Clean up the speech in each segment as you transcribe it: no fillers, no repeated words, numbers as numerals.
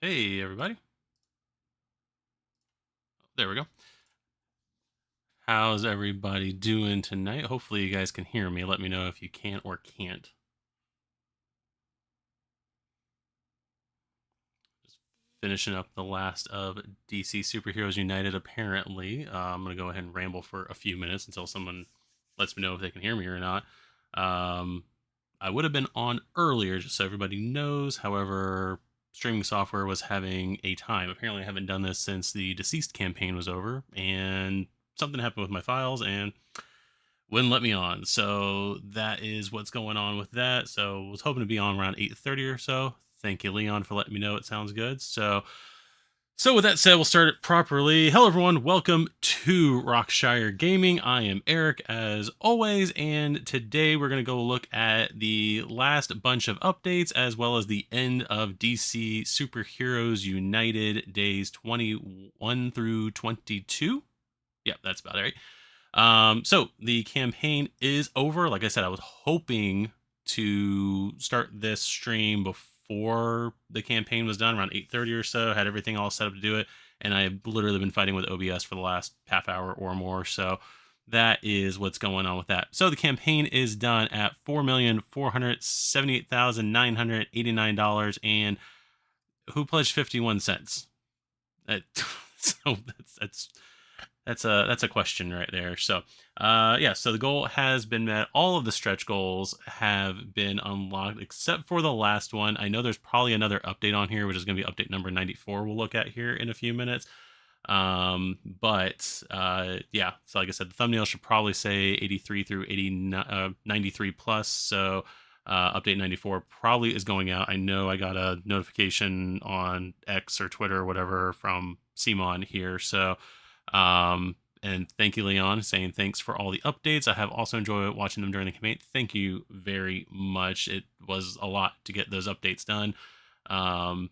Hey, everybody. There we go. How's everybody doing tonight? Hopefully, you guys can hear me. Let me know if you can or can't. Just finishing up the last of DC Superheroes United, apparently. I'm going to go ahead and ramble for a few minutes until someone lets me know if they can hear me or not. Um, I would have been on earlier, just so everybody knows. However, streaming software was having a time. Apparently, I haven't done this since the Deceased campaign was over, and something happened with my files and wouldn't let me on. So that is what's going on with that. So was hoping to be on around 8:30 or so. Thank you, Leon, for letting me know it sounds good. So with that said, we'll start it properly. Hello, everyone. Welcome to Rockshire Gaming. I am Eric, as always, and today we're going to go look at the last bunch of updates, as well as the end of DC Superheroes United days 21 through 22. Yep, that's about it, right? So the campaign is over. Like I said, I was hoping to start this stream before the campaign was done, around 8:30 or so. Had everything all set up to do it, and I've literally been fighting with OBS for the last half hour or more. So that is what's going on with that. So the campaign is done at $4,478,989, and who pledged 51 cents? So that's a question right there. So yeah, so the goal has been met. All of the stretch goals have been unlocked except for the last one. I know there's probably another update on here, which is going to be update number 94. We'll look at here in a few minutes. But yeah, so like I said, the thumbnail should probably say 83 through 93 plus. So update 94 probably is going out. I know I got a notification on X or Twitter or whatever from CMON here. So and thank you, Leon, saying thanks for all the updates. I have also enjoyed watching them during the campaign. Thank you very much. It was a lot to get those updates done.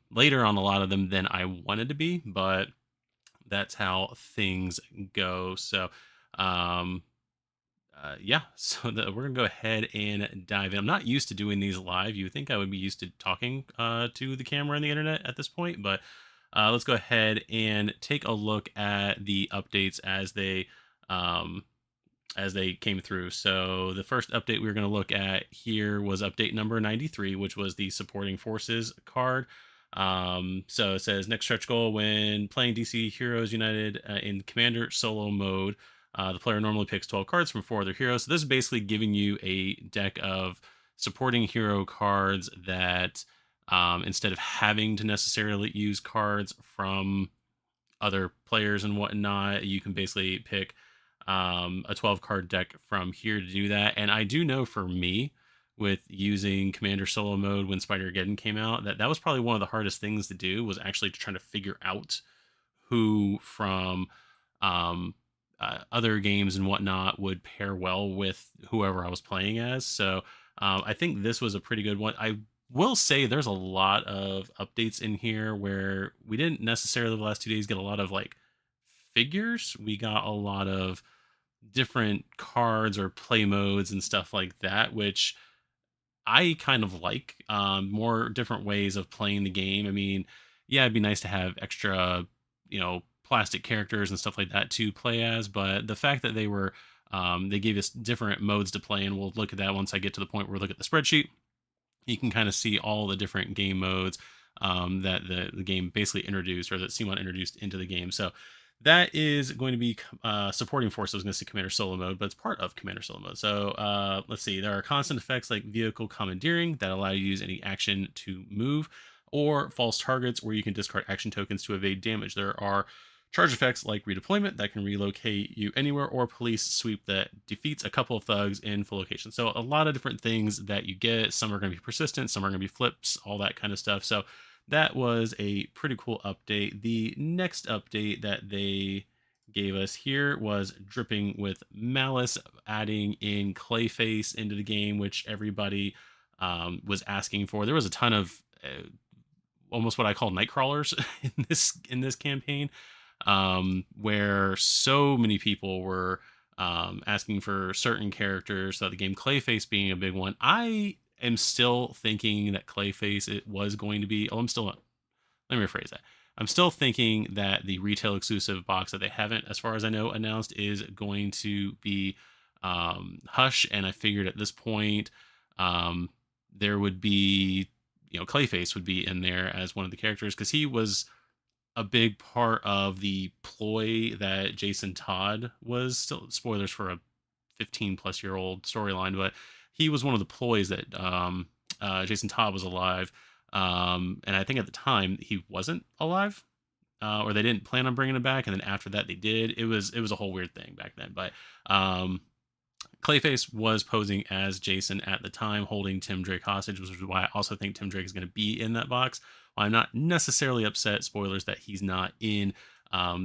Later on a lot of them than I wanted to be, but that's how things go. So, yeah, so we're gonna go ahead and dive in. I'm not used to doing these live. You would think I would be used to talking to the camera and the internet at this point, but let's go ahead and take a look at the updates as they came through. So the first update we were going to look at here was update number 93, which was the supporting forces card. So it says next stretch goal: when playing DC Heroes United in Commander solo mode, the player normally picks 12 cards from 4 other heroes. So this is basically giving you a deck of supporting hero cards that instead of having to necessarily use cards from other players and whatnot, you can basically pick a 12 card deck from here to do that. And I do know for me, with using Commander solo mode when Spider-Geddon came out, that was probably one of the hardest things to do, was actually trying to figure out who from other games and whatnot would pair well with whoever I was playing as. So I think this was a pretty good one. I will say there's a lot of updates in here where we didn't necessarily the last 2 days get a lot of like figures. We got a lot of different cards or play modes and stuff like that, which I kind of like. More different ways of playing the game. I mean, yeah, it'd be nice to have extra, plastic characters and stuff like that to play as, but the fact that they gave us different modes to play, and we'll look at that once I get to the point where we look at the spreadsheet. You can kind of see all the different game modes that the game basically introduced, or that CMON introduced into the game. So that is going to be supporting force. I was going to say Commander solo mode, but it's part of Commander solo mode. So let's see. There are constant effects like vehicle commandeering that allow you to use any action to move, or false targets where you can discard action tokens to evade damage. There are charge effects like redeployment that can relocate you anywhere, or police sweep that defeats a couple of thugs in full location. So a lot of different things that you get. Some are going to be persistent, some are going to be flips, all that kind of stuff. So that was a pretty cool update. The next update that they gave us here was Dripping with Malice, adding in Clayface into the game, which everybody was asking for. There was a ton of almost what I call night crawlers in this campaign, where so many people were asking for certain characters. So the game Clayface being a big one. I am still thinking that Clayface it was going to be. Oh, I'm still let me rephrase that. I'm still thinking that the retail exclusive box that they haven't, as far as I know, announced is going to be Hush. And I figured at this point, um, there would be, Clayface would be in there as one of the characters because he was a big part of the ploy that Jason Todd was. Still spoilers for a 15 plus year old storyline, but he was one of the ploys that Jason Todd was alive. And I think at the time he wasn't alive, or they didn't plan on bringing him back. And then after that, they did. It was a whole weird thing back then. But Clayface was posing as Jason at the time, holding Tim Drake hostage, which is why I also think Tim Drake is going to be in that box. While I'm not necessarily upset, spoilers, that he's not in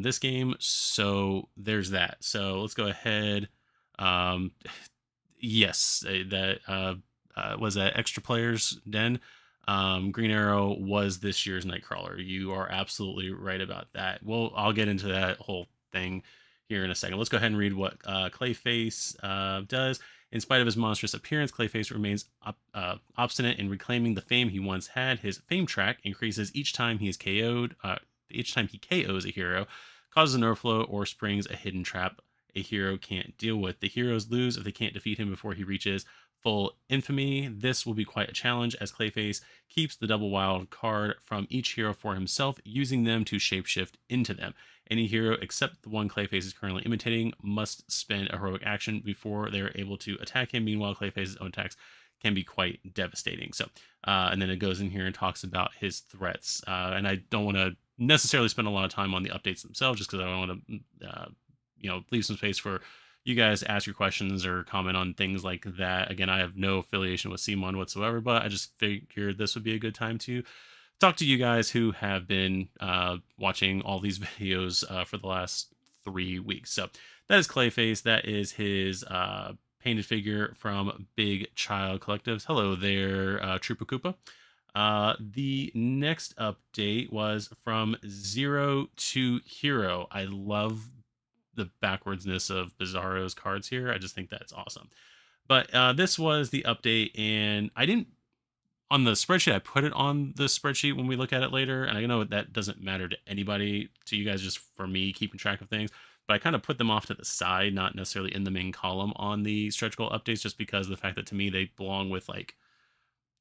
this game. So there's that. So let's go ahead. Um, yes, that was that Extra Players Den. Green Arrow was this year's Nightcrawler. You are absolutely right about that. Well, I'll get into that whole thing here in a second. Let's go ahead and read what Clayface does. In spite of his monstrous appearance, Clayface remains obstinate in reclaiming the fame he once had. His fame track increases each time he is KO'd. Each time he KOs a hero, causes an overflow, or springs a hidden trap a hero can't deal with. The heroes lose if they can't defeat him before he reaches full infamy. This will be quite a challenge, as Clayface keeps the double wild card from each hero for himself, using them to shapeshift into them. Any hero except the one Clayface is currently imitating must spend a heroic action before they are able to attack him. Meanwhile, Clayface's own attacks can be quite devastating. So, and then it goes in here and talks about his threats. And I don't want to necessarily spend a lot of time on the updates themselves, just because I don't want to, leave some space for you guys to ask your questions or comment on things like that. Again, I have no affiliation with CMON whatsoever, but I just figured this would be a good time to talk to you guys who have been watching all these videos for the last 3 weeks. So that is Clayface. That is his painted figure from Big Child Collectives. Hello there, Troopa Koopa. The next update was from Zero to Hero. I love the backwardsness of Bizarro's cards here. I just think that's awesome. But this was the update, and I didn't, on the spreadsheet, I put it on the spreadsheet when we look at it later, and I know that doesn't matter to anybody, to you guys, just for me keeping track of things, but I kind of put them off to the side, not necessarily in the main column on the stretch goal updates, just because of the fact that to me they belong with like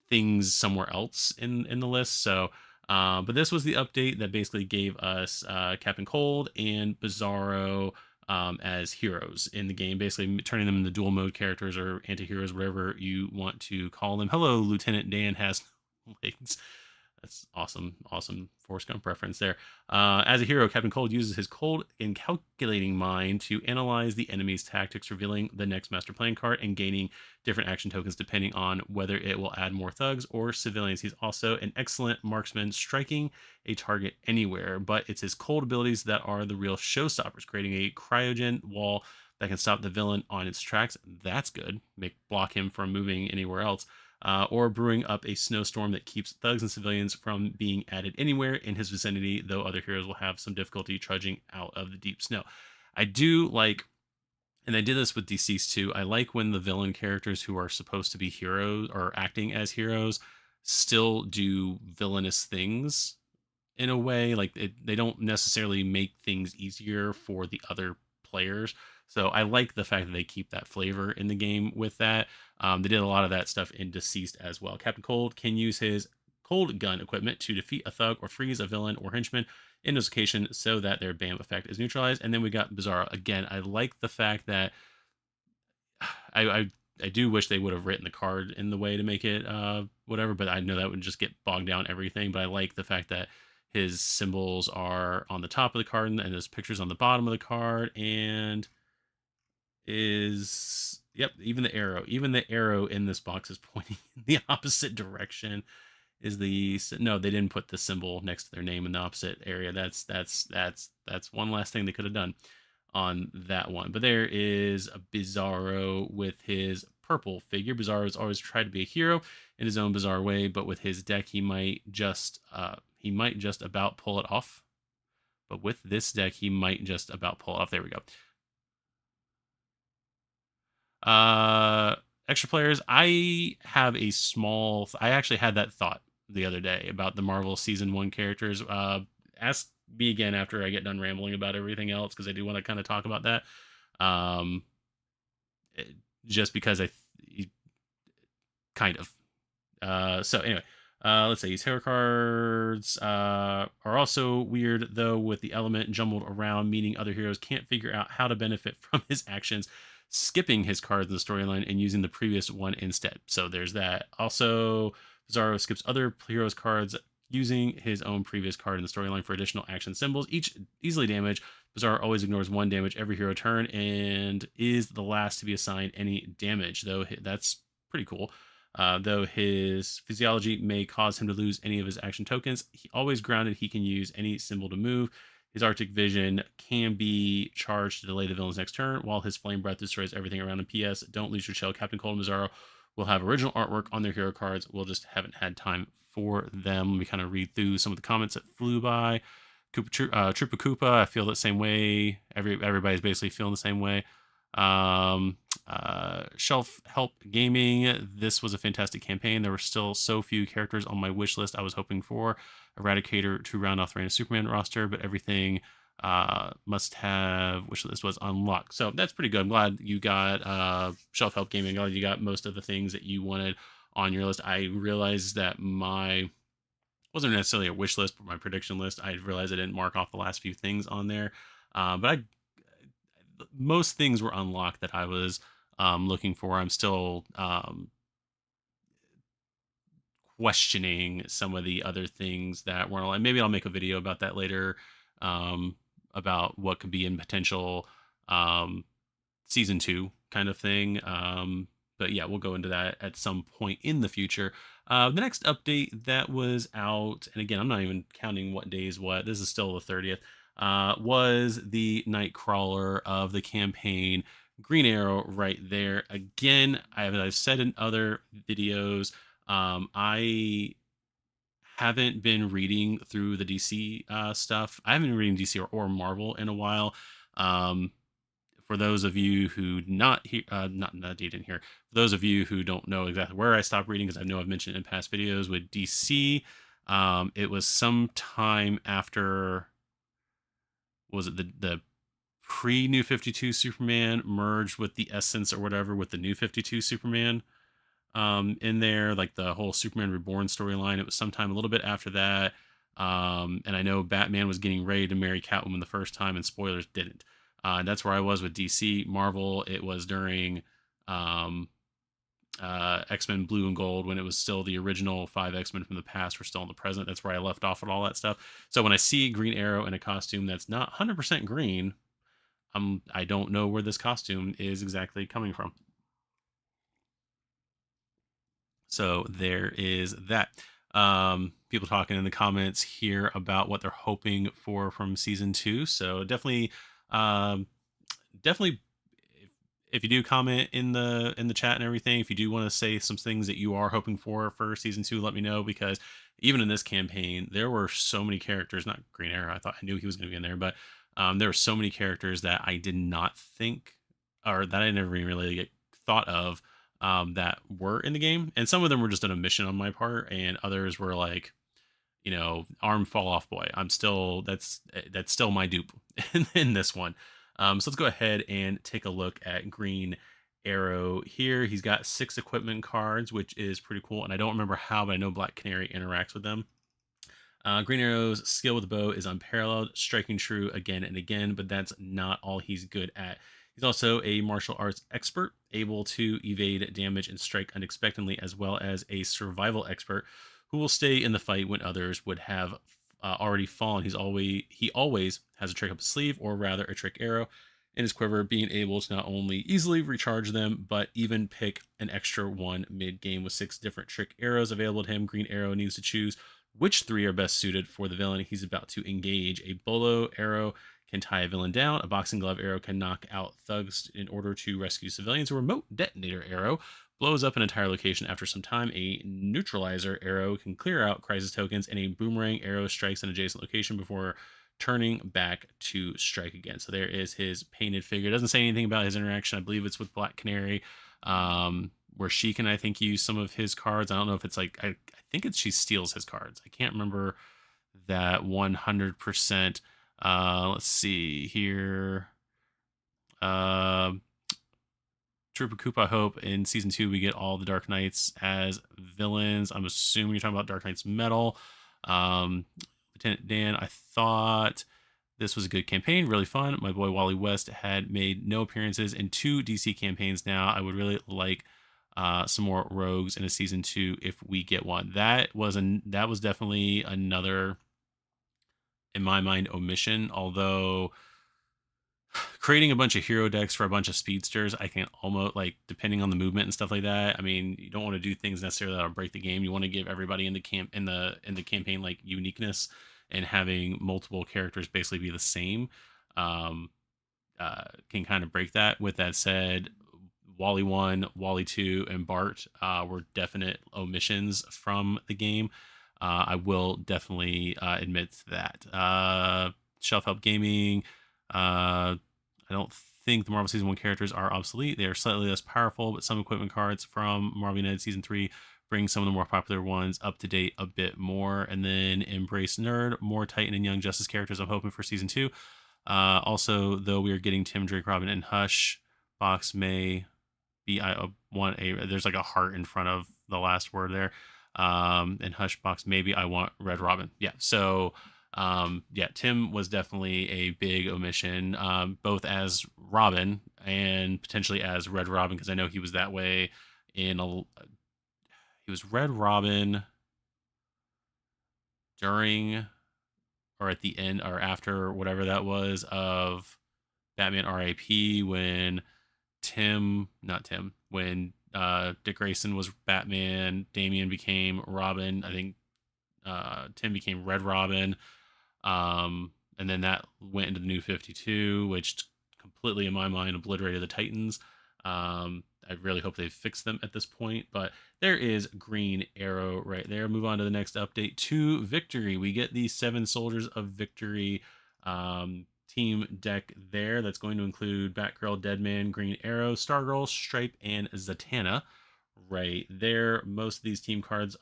things somewhere else in the list. So but this was the update that basically gave us Captain Cold and Bizarro as heroes in the game, basically turning them into dual mode characters or anti-heroes, whatever you want to call them. Hello, Lieutenant Dan has legs. That's awesome. Awesome Forrest Gump reference there. As a hero, Captain Cold uses his cold and calculating mind to analyze the enemy's tactics, revealing the next master plan card and gaining different action tokens depending on whether it will add more thugs or civilians. He's also an excellent marksman, striking a target anywhere, but it's his cold abilities that are the real showstoppers, creating a cryogen wall that can stop the villain on its tracks. That's good. Block him from moving anywhere else. Or brewing up a snowstorm that keeps thugs and civilians from being added anywhere in his vicinity, though other heroes will have some difficulty trudging out of the deep snow. I do like, and I did this with Deceased too, I like when the villain characters who are supposed to be heroes or acting as heroes still do villainous things in a way. Like they don't necessarily make things easier for the other players. So I like the fact that they keep that flavor in the game with that. They did a lot of that stuff in Deceased as well. Captain Cold can use his cold gun equipment to defeat a thug or freeze a villain or henchman in this occasion so that their BAM effect is neutralized. And then we got Bizarro. Again, I like the fact that I do wish they would have written the card in the way to make it whatever, but I know that would just get bogged down everything. But I like the fact that his symbols are on the top of the card and his pictures on the bottom of the card, and even the arrow in this box is pointing in the opposite direction. No, they didn't put the symbol next to their name in the opposite area. That's one last thing they could have done on that one. But there is a Bizarro with his purple figure. Bizarro has always tried to be a hero in his own bizarre way, but with his deck he might just about pull it off. But with this deck he might just about pull it off. There we go. Extra players, I actually had that thought the other day about the Marvel Season 1 characters. Ask me again after I get done rambling about everything else, because I do want to kind of talk about that. Um, just because kind of. So anyway, let's say these hero cards are also weird, though, with the element jumbled around, meaning other heroes can't figure out how to benefit from his actions, skipping his cards in the storyline and using the previous one instead. So there's that. Also, Bizarro skips other heroes' cards using his own previous card in the storyline for additional action symbols, each easily damaged. Bizarro always ignores one damage every hero turn and is the last to be assigned any damage, though that's pretty cool. Though his physiology may cause him to lose any of his action tokens, he always grounded. He can use any symbol to move. His Arctic Vision can be charged to delay the villain's next turn, while his Flame Breath destroys everything around him. P.S. Don't lose your shell. Captain Cold and Bizarro will have original artwork on their hero cards. We'll just haven't had time for them. Let me kind of read through some of the comments that flew by. Troopa Koopa, I feel the same way. Everybody's basically feeling the same way. Shelf Help Gaming, this was a fantastic campaign. There were still so few characters on my wish list. I was hoping for Eradicator to round off the Reign of Superman roster, but everything must have wish list was unlocked. So that's pretty good. I'm glad you got Shelf Help Gaming. I'm glad you got most of the things that you wanted on your list. I realized that my wasn't necessarily a wish list, but my prediction list. I realized I didn't mark off the last few things on there, but most things were unlocked that I was looking for. I'm still questioning some of the other things that weren't aligned. Maybe I'll make a video about that later, about what could be in potential season 2 kind of thing. But yeah, we'll go into that at some point in the future. The next update that was out, and again, I'm not even counting what day is what. This is still the 30th. Was the Nightcrawler of the campaign, Green Arrow, right there. Again, I've said in other videos, I haven't been reading through the DC stuff. I haven't been reading DC or Marvel in a while. For those of you who not didn't hear, for those of you who don't know exactly where I stopped reading, because I know I've mentioned in past videos with DC, it was sometime after, was it the pre New 52 Superman merged with the Essence or whatever with the New 52 Superman in there, like the whole Superman Reborn storyline. It was sometime a little bit after that. And I know Batman was getting ready to marry Catwoman the first time, and spoilers, didn't. And that's where I was with DC. Marvel, it was during X-Men Blue and Gold, when it was still the original 5 X-Men from the past were still in the present. That's where I left off with all that stuff. So when I see Green Arrow in a costume that's not 100% green, I don't know where this costume is exactly coming from. So there is that. People talking in the comments here about what they're hoping for from season 2. So definitely, definitely, if you do comment in the chat and everything, if you do want to say some things that you are hoping for season 2, let me know, because even in this campaign, there were so many characters. Not Green Arrow, I knew he was going to be in there, but there were so many characters that I did not think, or that I never even really thought of, that were in the game, and some of them were just an omission on my part, and others were like, arm fall off boy. That's still my dupe in this one. So let's go ahead and take a look at Green Arrow here. He's got 6 equipment cards, which is pretty cool, and I don't remember how, but I know Black Canary interacts with them. Green Arrow's skill with the bow is unparalleled, striking true again and again, but that's not all he's good at. He's also a martial arts expert, able to evade damage and strike unexpectedly, as well as a survival expert who will stay in the fight when others would have already fallen. He always has a trick up his sleeve, or rather a trick arrow in his quiver, being able to not only easily recharge them, but even pick an extra one mid-game. With 6 different trick arrows available to him, Green Arrow needs to choose which 3 are best suited for the villain he's about to engage. A bolo arrow can tie a villain down. A boxing glove arrow can knock out thugs in order to rescue civilians. A remote detonator arrow blows up an entire location after some time. A neutralizer arrow can clear out crisis tokens, and a boomerang arrow strikes an adjacent location before turning back to strike again. So there is his painted figure. It doesn't say anything about his interaction. I believe it's with Black Canary. where she can, I think, use some of his cards. I don't know if it's like, I think it's she steals his cards. I can't remember that 100%. Let's see here. Uh, Trooper Coop, I hope in season 2 we get all the Dark Knights as villains. I'm assuming you're talking about Dark Knights Metal. Lieutenant Dan, I thought this was a good campaign, really fun. My boy Wally West had made no appearances in 2 DC campaigns now. I would really like some more rogues in a season 2 if we get one. That was definitely another, in my mind, omission. Although creating a bunch of hero decks for a bunch of speedsters, I can almost, like, depending on the movement and stuff like that. I mean, you don't want to do things necessarily that'll break the game. You want to give everybody in the campaign like uniqueness, and having multiple characters basically be the same um, can kind of break that. With that said, Wally 1, Wally 2, and Bart were definite omissions from the game. I will definitely admit to that. Shelf Help Gaming. I don't think the Marvel Season 1 characters are obsolete. They are slightly less powerful, but some equipment cards from Marvel United Season 3 bring some of the more popular ones up to date a bit more. And then Embrace Nerd, more Titan and Young Justice characters I'm hoping for Season 2. Also, though we are getting Tim, Drake, Robin, and Hush, box may be, I want a, there's like a heart in front of the last word there. And Hush box, maybe I want Red Robin. Yeah. So, yeah, Tim was definitely a big omission, both as Robin and potentially as Red Robin, because I know he was that way he was Red Robin during or at the end or after whatever that was of Batman RAP, when when Dick Grayson was Batman, Damian became Robin. I think Tim became Red Robin. And then that went into the New 52, which completely, in my mind, obliterated the Titans. I really hope they fix them at this point, but there is Green Arrow right there. Move on to the next update, to Victory. We get the 7 Soldiers of Victory team deck there. That's going to include Batgirl, Deadman, Green Arrow, Stargirl, Stripe, and Zatanna right there. Most of these team cards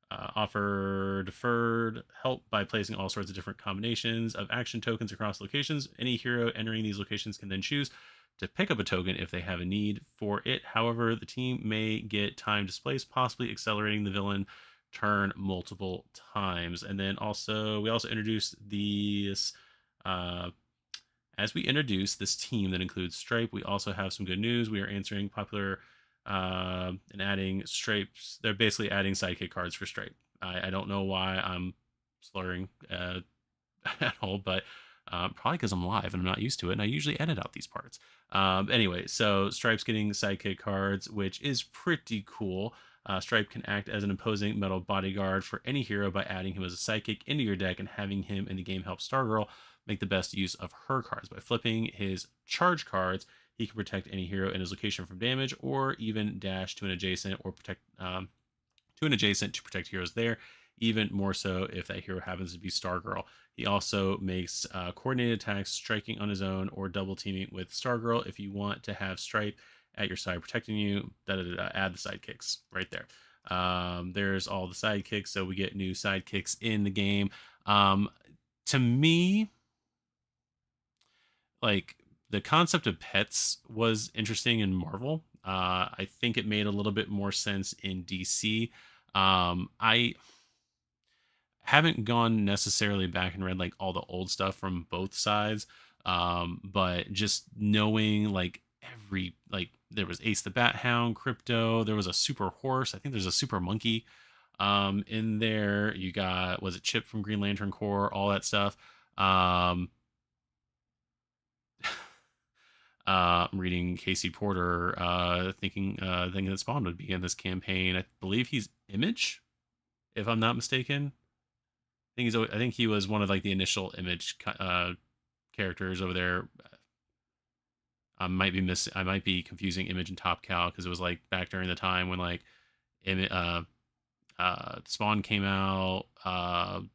offer deferred help by placing all sorts of different combinations of action tokens across locations. Any hero entering these locations can then choose to pick up a token if they have a need for it. However, the team may get time displaced, possibly accelerating the villain turn multiple times. And then we also introduced these as we introduce this team that includes Stripe, we also have some good news. We are answering popular and adding Stripes. They're basically adding Sidekick cards for Stripe. I don't know why I'm slurring at all, but probably because I'm live and I'm not used to it, and I usually edit out these parts. Anyway, so Stripe's getting Sidekick cards, which is pretty cool. Stripe can act as an imposing metal bodyguard for any hero by adding him as a Sidekick into your deck and having him in the game help Stargirl make the best use of her cards. By flipping his charge cards, he can protect any hero in his location from damage, or even dash to an adjacent or protect to an adjacent to protect heroes there, even more so if that hero happens to be Stargirl. He also makes coordinated attacks, striking on his own or double teaming with Stargirl. If you want to have Stripe at your side protecting you, add the sidekicks right there. There's all the sidekicks, so we get new sidekicks in the game. To me, like, the concept of pets was interesting in Marvel. I think it made a little bit more sense in DC. I haven't gone necessarily back and read like all the old stuff from both sides, but just knowing like there was Ace the Bat Hound, Crypto, there was a super horse, I think there's a super monkey in there. You got, was it Chip from Green Lantern Corps, all that stuff. I'm reading Casey Porter, thinking that Spawn would be in this campaign. I believe he's Image, if I'm not mistaken. I think he was one of like the initial Image characters over there. I might be confusing Image and Top Cow, because it was like back during the time when like Spawn came out. Was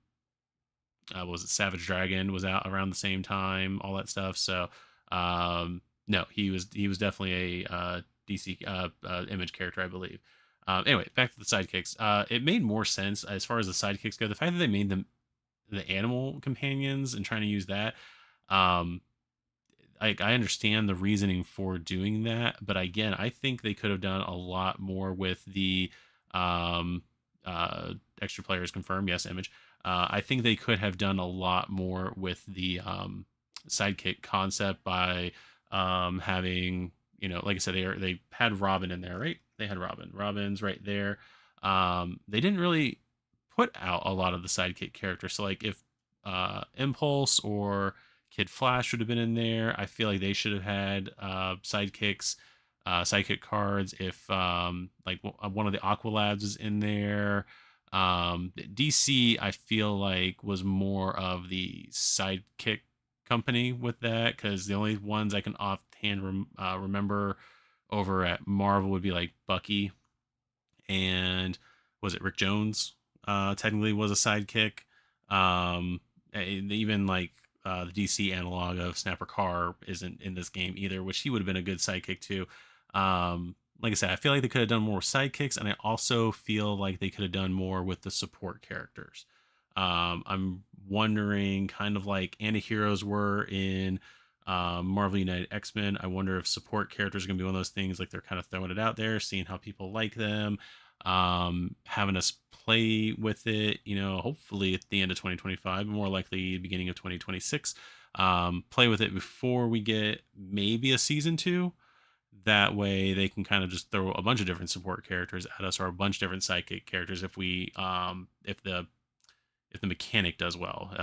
it Savage Dragon was out around the same time, all that stuff. So no, he was definitely a DC image character, I believe. Anyway, back to the sidekicks. It made more sense as far as the sidekicks go. The fact that they made them the animal companions and trying to use that, um, I understand the reasoning for doing that, but again, I think they could have done a lot more with the um, extra players confirmed. Yes, image. I think they could have done a lot more with the sidekick concept by having, like I said, they had Robin in there, right? They had Robin. Robin's right there. They didn't really put out a lot of the sidekick characters. So like if Impulse or Kid Flash would have been in there. I feel like they should have had sidekick cards. If like one of the Aqualabs is in there. DC, I feel like was more of the sidekick company with that, because the only ones I can offhand remember over at Marvel would be like Bucky and was it Rick Jones? Technically was a sidekick. Even like the DC analog of Snapper Carr isn't in this game either, which he would have been a good sidekick too. Like I said, I feel like they could have done more sidekicks, and I also feel like they could have done more with the support characters. I'm wondering, kind of like anti-heroes were in Marvel United X-Men, I wonder if support characters are going to be one of those things, like they're kind of throwing it out there, seeing how people like them, having us play with it, hopefully at the end of 2025, more likely beginning of 2026. Play with it before we get maybe a season 2. That way they can kind of just throw a bunch of different support characters at us, or a bunch of different sidekick characters if we if the mechanic does well.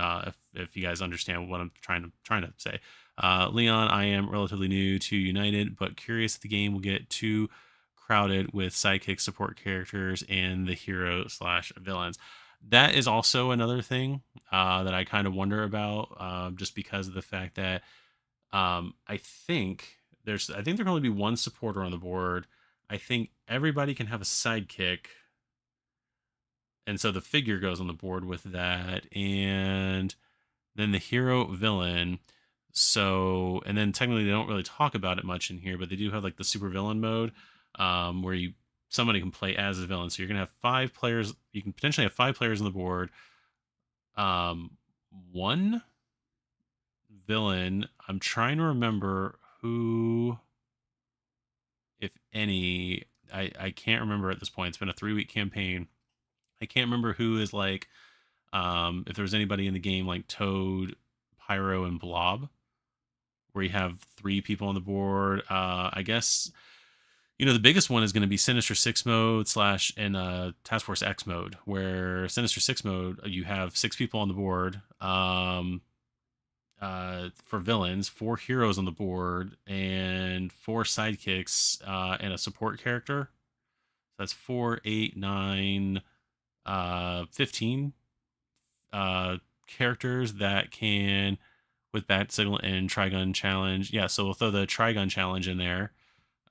If you guys understand what I'm trying to say. Leon, I am relatively new to United, but curious if the game will get too crowded with sidekick support characters and the hero slash villains. That is also another thing that I kind of wonder about, just because of the fact that I think there can only be one supporter on the board. I think everybody can have a sidekick, and so the figure goes on the board with that, and then the hero villain. So, and then technically they don't really talk about it much in here, but they do have like the super villain mode, where somebody can play as a villain. So you're gonna have 5 players. You can potentially have 5 players on the board. One villain. I'm trying to remember who, if any. I can't remember at this point. It's been a 3-week campaign. I can't remember who is like, if there was anybody in the game like Toad, Pyro, and Blob, where you have 3 people on the board. I guess, the biggest one is going to be Sinister Six mode / and Task Force X mode, where Sinister Six mode, you have 6 people on the board for villains, 4 heroes on the board, and 4 sidekicks and a support character. That's 4, 8, 9, 15 characters that can, with Bat Signal and Trigun Challenge. Yeah, so we'll throw the Trigun Challenge in there.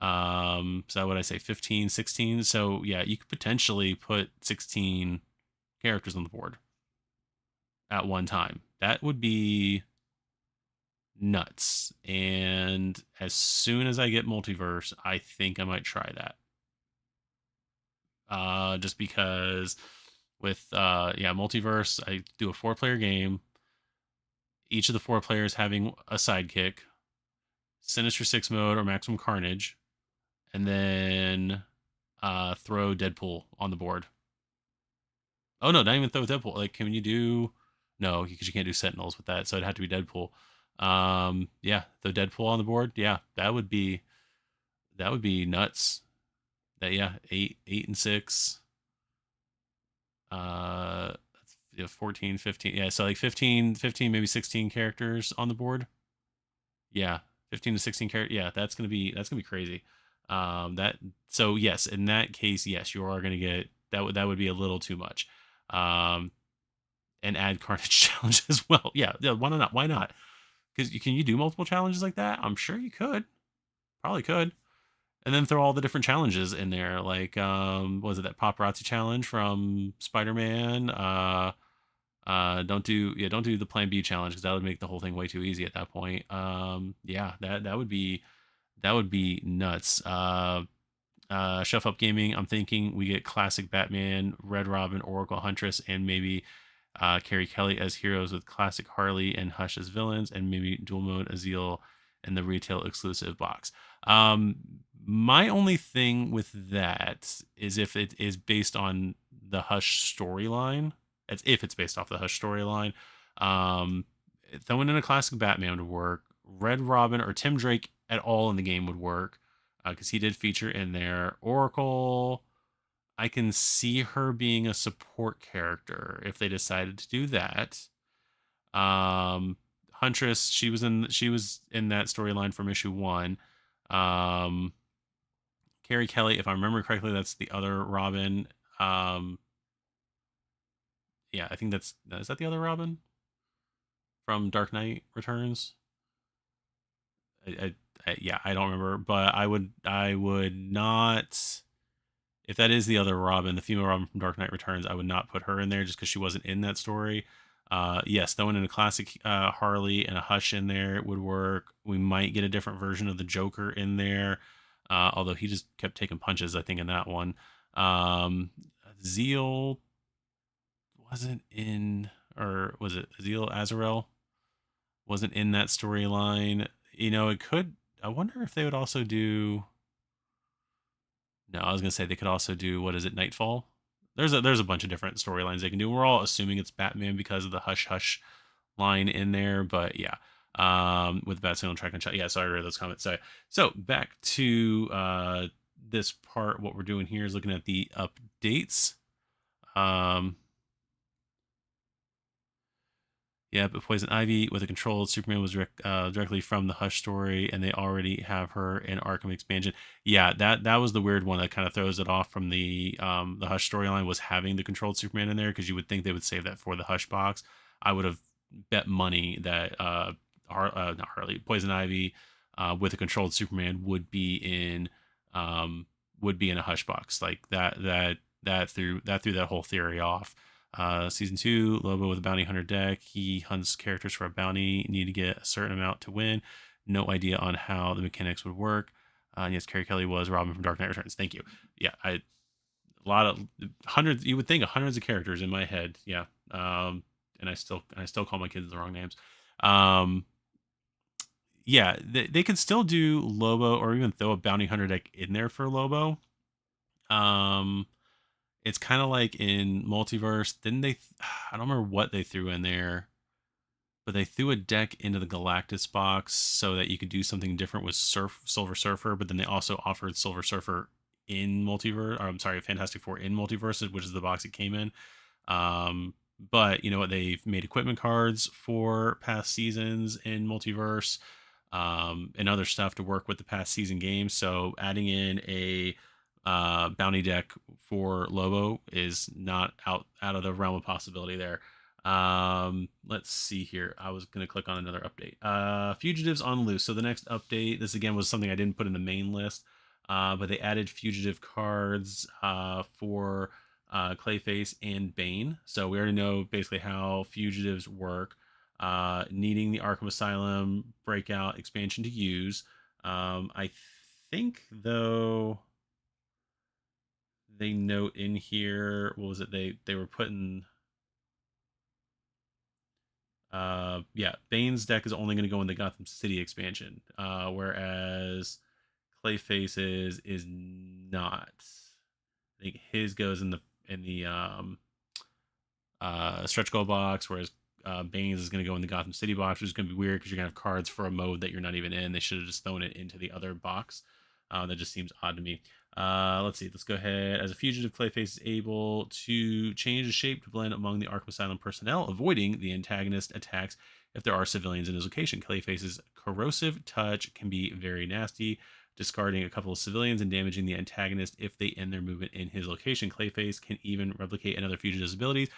So what I say, 15, 16. So yeah, you could potentially put 16 characters on the board at one time. That would be nuts. And as soon as I get Multiverse, I think I might try that. Just because with Multiverse, I do a 4-player game, each of the 4 players having a sidekick, Sinister Six mode or Maximum Carnage, and then throw Deadpool on the board. Oh no, not even throw Deadpool. Like, can you do? No, because you can't do Sentinels with that, so it'd have to be Deadpool. Yeah, the Deadpool on the board. Yeah, that would be nuts. That 8 and 6. 14, 15. Yeah, so like 15, maybe 16 characters on the board. Yeah, 15 to 16 characters. Yeah, that's gonna be crazy. So yes, in that case, yes, you are gonna get that. Would be a little too much. And add Carnage challenge as well. Yeah, why not? Why not? Because can you do multiple challenges like that? I'm sure you could. Probably could. And then throw all the different challenges in there, like was it that paparazzi challenge from Spider-Man? Don't do the Plan B challenge, because that would make the whole thing way too easy at that point. Yeah, that would be That would be nuts. Chef Up Gaming, I'm thinking we get classic Batman, Red Robin, Oracle Huntress, and maybe Carrie Kelly as heroes with classic Harley and Hush as villains, and maybe dual mode Azil in the retail exclusive box. Um, my only thing with that is if it is based on the Hush storyline. It's if it's based off the Hush storyline. Um, Throwing in a classic Batman would work. Red Robin or Tim Drake at all in the game would work because he did feature in there. Oracle, I can see her being a support character if they decided to do that. Huntress, she was in that storyline from issue 1. Um, Carrie Kelly, if I remember correctly, that's the other Robin. Um, yeah, I think that's is that the other Robin from Dark Knight Returns. Yeah, I don't remember, but I would not. If that is the other Robin, the female Robin from Dark Knight Returns, I would not put her in there just because she wasn't in that story. Yes, throwing in a classic Harley and a Hush in there would work. We might get a different version of the Joker in there, although he just kept taking punches, I think, in that one. Zeal wasn't in, or was it Zeal Azrael? Wasn't in that storyline. It could. I wonder if they would also do. No, I was gonna say they could also do what is it, Nightfall? There's a bunch of different storylines they can do. We're all assuming it's Batman because of the hush hush line in there, but yeah, with Bat Signal track and shot. Yeah, so I read those comments. So back to this part. What we're doing here is looking at the updates. Um, Yeah, but Poison Ivy with a controlled Superman was directly from the Hush story, and they already have her in Arkham expansion. Yeah, that was the weird one that kind of throws it off from the Hush storyline, was having the controlled Superman in there, because you would think they would save that for the Hush box. I would have bet money that not Harley, Poison Ivy with a controlled Superman would be in a Hush box. Like that threw that whole theory off. Season 2, Lobo with a bounty hunter deck. He hunts characters for a bounty. Need to get a certain amount to win. No idea on how the mechanics would work. And yes, Carrie Kelly was Robin from Dark Knight Returns. Thank you. Yeah, a lot of hundreds. You would think hundreds of characters in my head. Yeah, and I still call my kids the wrong names. Um, yeah, they could still do Lobo, or even throw a bounty hunter deck in there for Lobo. Um, it's kind of like in Multiverse. Didn't they? I don't remember what they threw in there, but they threw a deck into the Galactus box so that you could do something different with Silver Surfer. But then they also offered Silver Surfer in Multiverse. Or I'm sorry, Fantastic Four in Multiverses, which is the box it came in. But you know what? They've made equipment cards for past seasons in Multiverse, and other stuff to work with the past season games. So adding in a bounty deck for Lobo is not out of the realm of possibility there. Let's see here. I was gonna click on another update. Fugitives on loose. So the next update, this again was something I didn't put in the main list, but they added fugitive cards for Clayface and Bane. So we already know basically how fugitives work. Needing the Arkham Asylum breakout expansion to use. I think though they note in here, what was it, they were putting yeah, Bane's deck is only going to go in the Gotham City expansion, whereas Clayface's is not. I think his goes in the stretch goal box, whereas Bane's is going to go in the Gotham City box, which is going to be weird because you're going to have cards for a mode that you're not even in. They should have just thrown it into the other box. That just seems odd to me. Let's see. Let's go ahead. As a fugitive, Clayface is able to change his shape to blend among the Arkham Asylum personnel, avoiding the antagonist attacks if there are civilians in his location. Clayface's corrosive touch can be very nasty, discarding a couple of civilians and damaging the antagonist if they end their movement in his location. Clayface can even replicate another fugitive's abilities,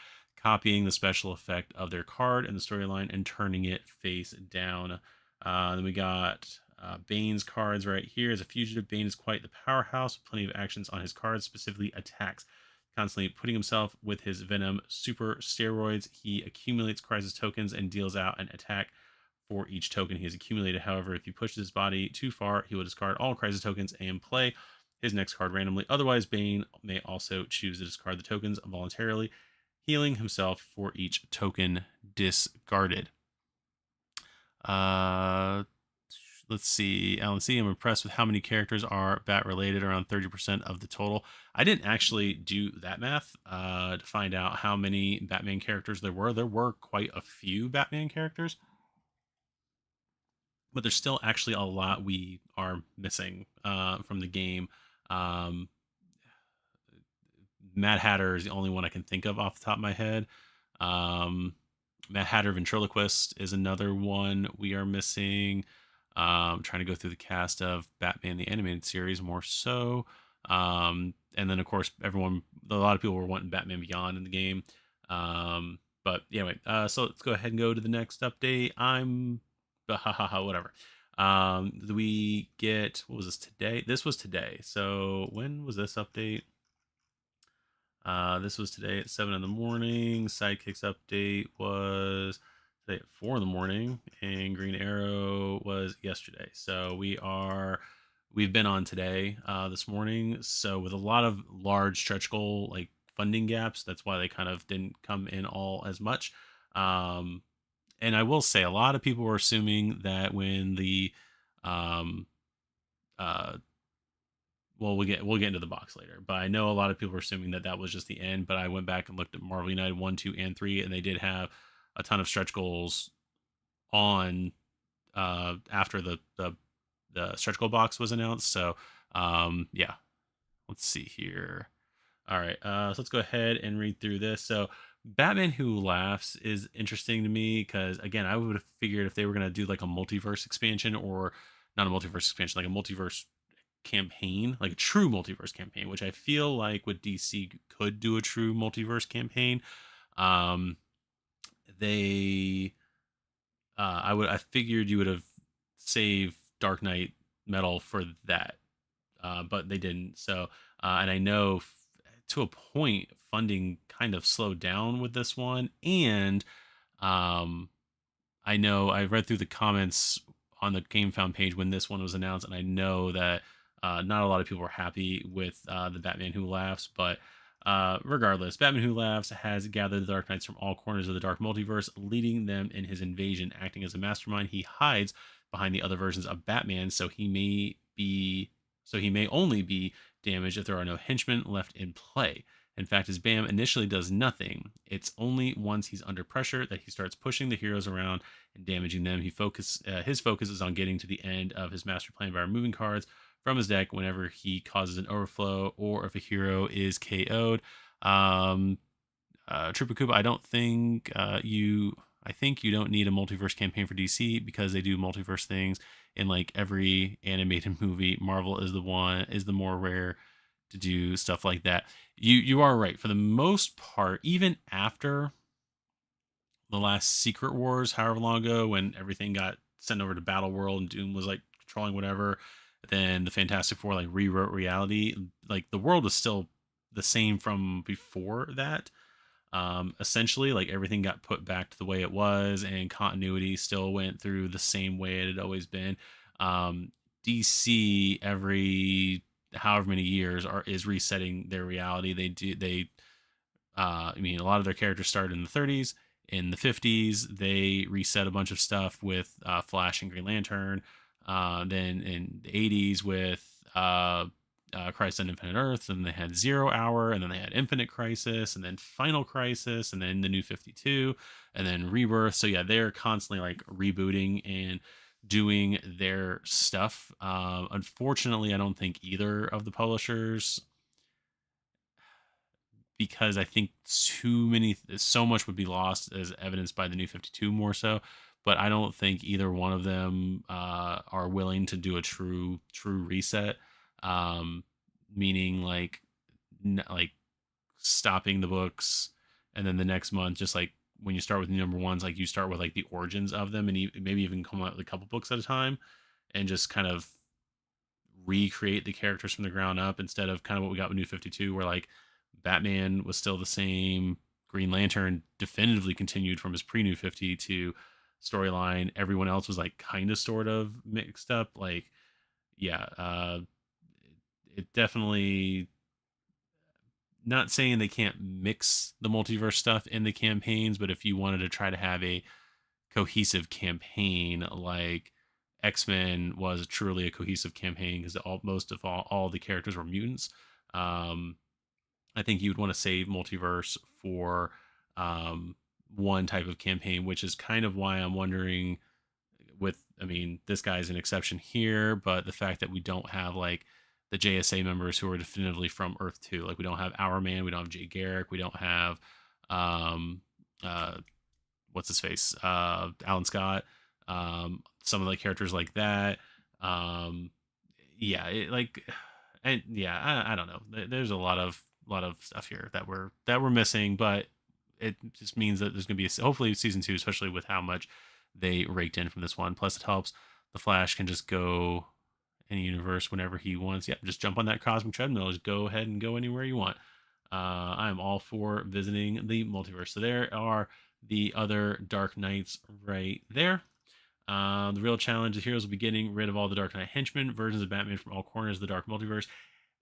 copying the special effect of their card in the storyline and turning it face down. Then we got Bane's cards right here. As a fugitive, Bane is quite the powerhouse with plenty of actions on his cards, specifically attacks. Constantly putting himself with his Venom super steroids, he accumulates crisis tokens and deals out an attack for each token he has accumulated. However, if he pushes his body too far, he will discard all crisis tokens and play his next card randomly. Otherwise, Bane may also choose to discard the tokens voluntarily, healing himself for each token discarded. Let's see. Alan C. I'm impressed with how many characters are Bat related, around 30% of the total. I didn't actually do that math to find out how many Batman characters there were. There were quite a few Batman characters, but there's still actually a lot we are missing from the game. Um, Mad Hatter is the only one I can think of off the top of my head. Um, Mad Hatter Ventriloquist is another one we are missing. Trying to go through the cast of Batman the Animated Series more so. And then, of course, a lot of people were wanting Batman Beyond in the game. But anyway, so let's go ahead and go to the next update. Whatever. We get, what was this today? This was today. So when was this update? This was today at 7 in the morning. Sidekick's update was today at 4 in the morning, and Green Arrow was yesterday. So we've been on today, this morning. So with a lot of large stretch goal like funding gaps, that's why they kind of didn't come in all as much. And I will say a lot of people were assuming that when the we'll get into the box later, but I know a lot of people were assuming that was just the end. But I went back and looked at Marvel United 1, 2, and 3, and they did have a ton of stretch goals on after the stretch goal box was announced. So yeah, let's see here. All right, so let's go ahead and read through this. So Batman Who Laughs is interesting to me because, again, I would have figured if they were going to do like a multiverse expansion, or not a multiverse expansion, like a multiverse campaign, like a true multiverse campaign, which I feel like with DC could do a true multiverse campaign. They I figured you would have saved Dark Knight Metal for that, but they didn't. So and I know to a point funding kind of slowed down with this one. And I know I read through the comments on the Gamefound page when this one was announced, and I know that not a lot of people were happy with the Batman Who Laughs. But regardless, Batman Who Laughs has gathered the Dark Knights from all corners of the Dark Multiverse, leading them in his invasion. Acting as a mastermind, he hides behind the other versions of Batman, so he may only be damaged if there are no henchmen left in play. In fact, his BAM initially does nothing. It's only once he's under pressure that he starts pushing the heroes around and damaging them. His focus is on getting to the end of his master plan by removing cards from his deck whenever he causes an overflow or if a hero is KO'd. Trooper Koopa, I think you don't need a multiverse campaign for DC because they do multiverse things in like every animated movie. Marvel is the more rare to do stuff like that. You are right. For the most part, even after the last Secret Wars, however long ago, when everything got sent over to Battle World and Doom was like controlling whatever, then the Fantastic Four like rewrote reality. Like the world was still the same from before that. Essentially, like everything got put back to the way it was, and continuity still went through the same way it had always been. DC every however many years is resetting their reality. I mean, a lot of their characters started in the 30s. In the 50s, they reset a bunch of stuff with Flash and Green Lantern. Then in the 80s with Crisis on Infinite Earth, and they had Zero Hour, and then they had Infinite Crisis, and then Final Crisis, and then the New 52, and then Rebirth. So yeah, they're constantly like rebooting and doing their stuff. Unfortunately, I don't think either of the publishers, because I think so much would be lost, as evidenced by the New 52 more so. But I don't think either one of them are willing to do a true reset, meaning like stopping the books, and then the next month, just like when you start with the number ones, like you start with like the origins of them, and maybe even come out with a couple books at a time, and just kind of recreate the characters from the ground up, instead of kind of what we got with New 52, where like Batman was still the same. Green Lantern definitively continued from his pre-New 52. storyline. Everyone else was like kind of sort of mixed up. Like, yeah, it definitely, not saying they can't mix the multiverse stuff in the campaigns, but if you wanted to try to have a cohesive campaign like X-Men was truly a cohesive campaign because most of all the characters were mutants. Um, I think you'd want to save multiverse for um, one type of campaign, which is kind of why I'm wondering with, I mean, this guy's an exception here, but the fact that we don't have like the JSA members who are definitively from Earth 2, like we don't have Our Man, we don't have Jay Garrick, we don't have um uh what's his face, Alan Scott, some of the characters like that. um yeah, it like, and yeah, I don't know, there's a lot of stuff here that we're missing, but it just means that there's going to be hopefully season 2, especially with how much they raked in from this one. Plus it helps the Flash can just go any universe whenever he wants. Yeah, just jump on that cosmic treadmill, just go ahead and go anywhere you want. I'm all for visiting the multiverse. So there are the other Dark Knights right there. The real challenge, the heroes will be getting rid of all the Dark Knight henchmen, versions of Batman from all corners of the Dark Multiverse,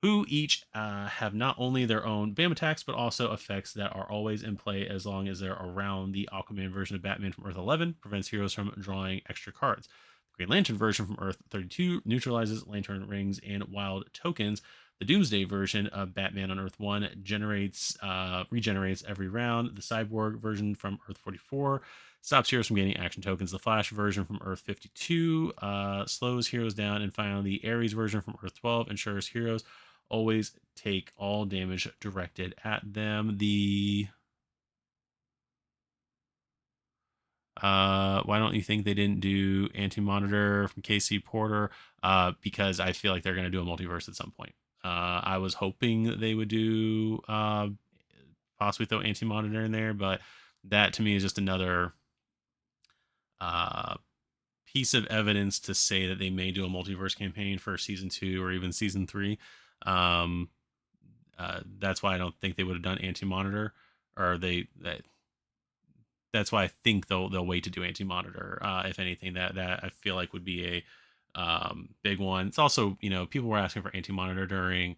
who each have not only their own BAM attacks, but also effects that are always in play as long as they're around. The Aquaman version of Batman from Earth 11 prevents heroes from drawing extra cards. The Green Lantern version from Earth 32 neutralizes lantern rings and wild tokens. The Doomsday version of Batman on Earth 1 regenerates every round. The Cyborg version from Earth 44 stops heroes from gaining action tokens. The Flash version from Earth 52 slows heroes down. And finally, the Ares version from Earth 12 ensures heroes always take all damage directed at them. The why don't you think they didn't do Anti-Monitor from KC Porter? Because I feel like they're going to do a multiverse at some point. I was hoping they would do possibly throw Anti-Monitor in there, but that to me is just another uh, piece of evidence to say that they may do a multiverse campaign for season 2 or even season 3. Um, that's why I don't think they would have done Anti-Monitor, or that's why I think they'll wait to do Anti-Monitor. If anything, that I feel like would be a big one. It's also, people were asking for Anti-Monitor during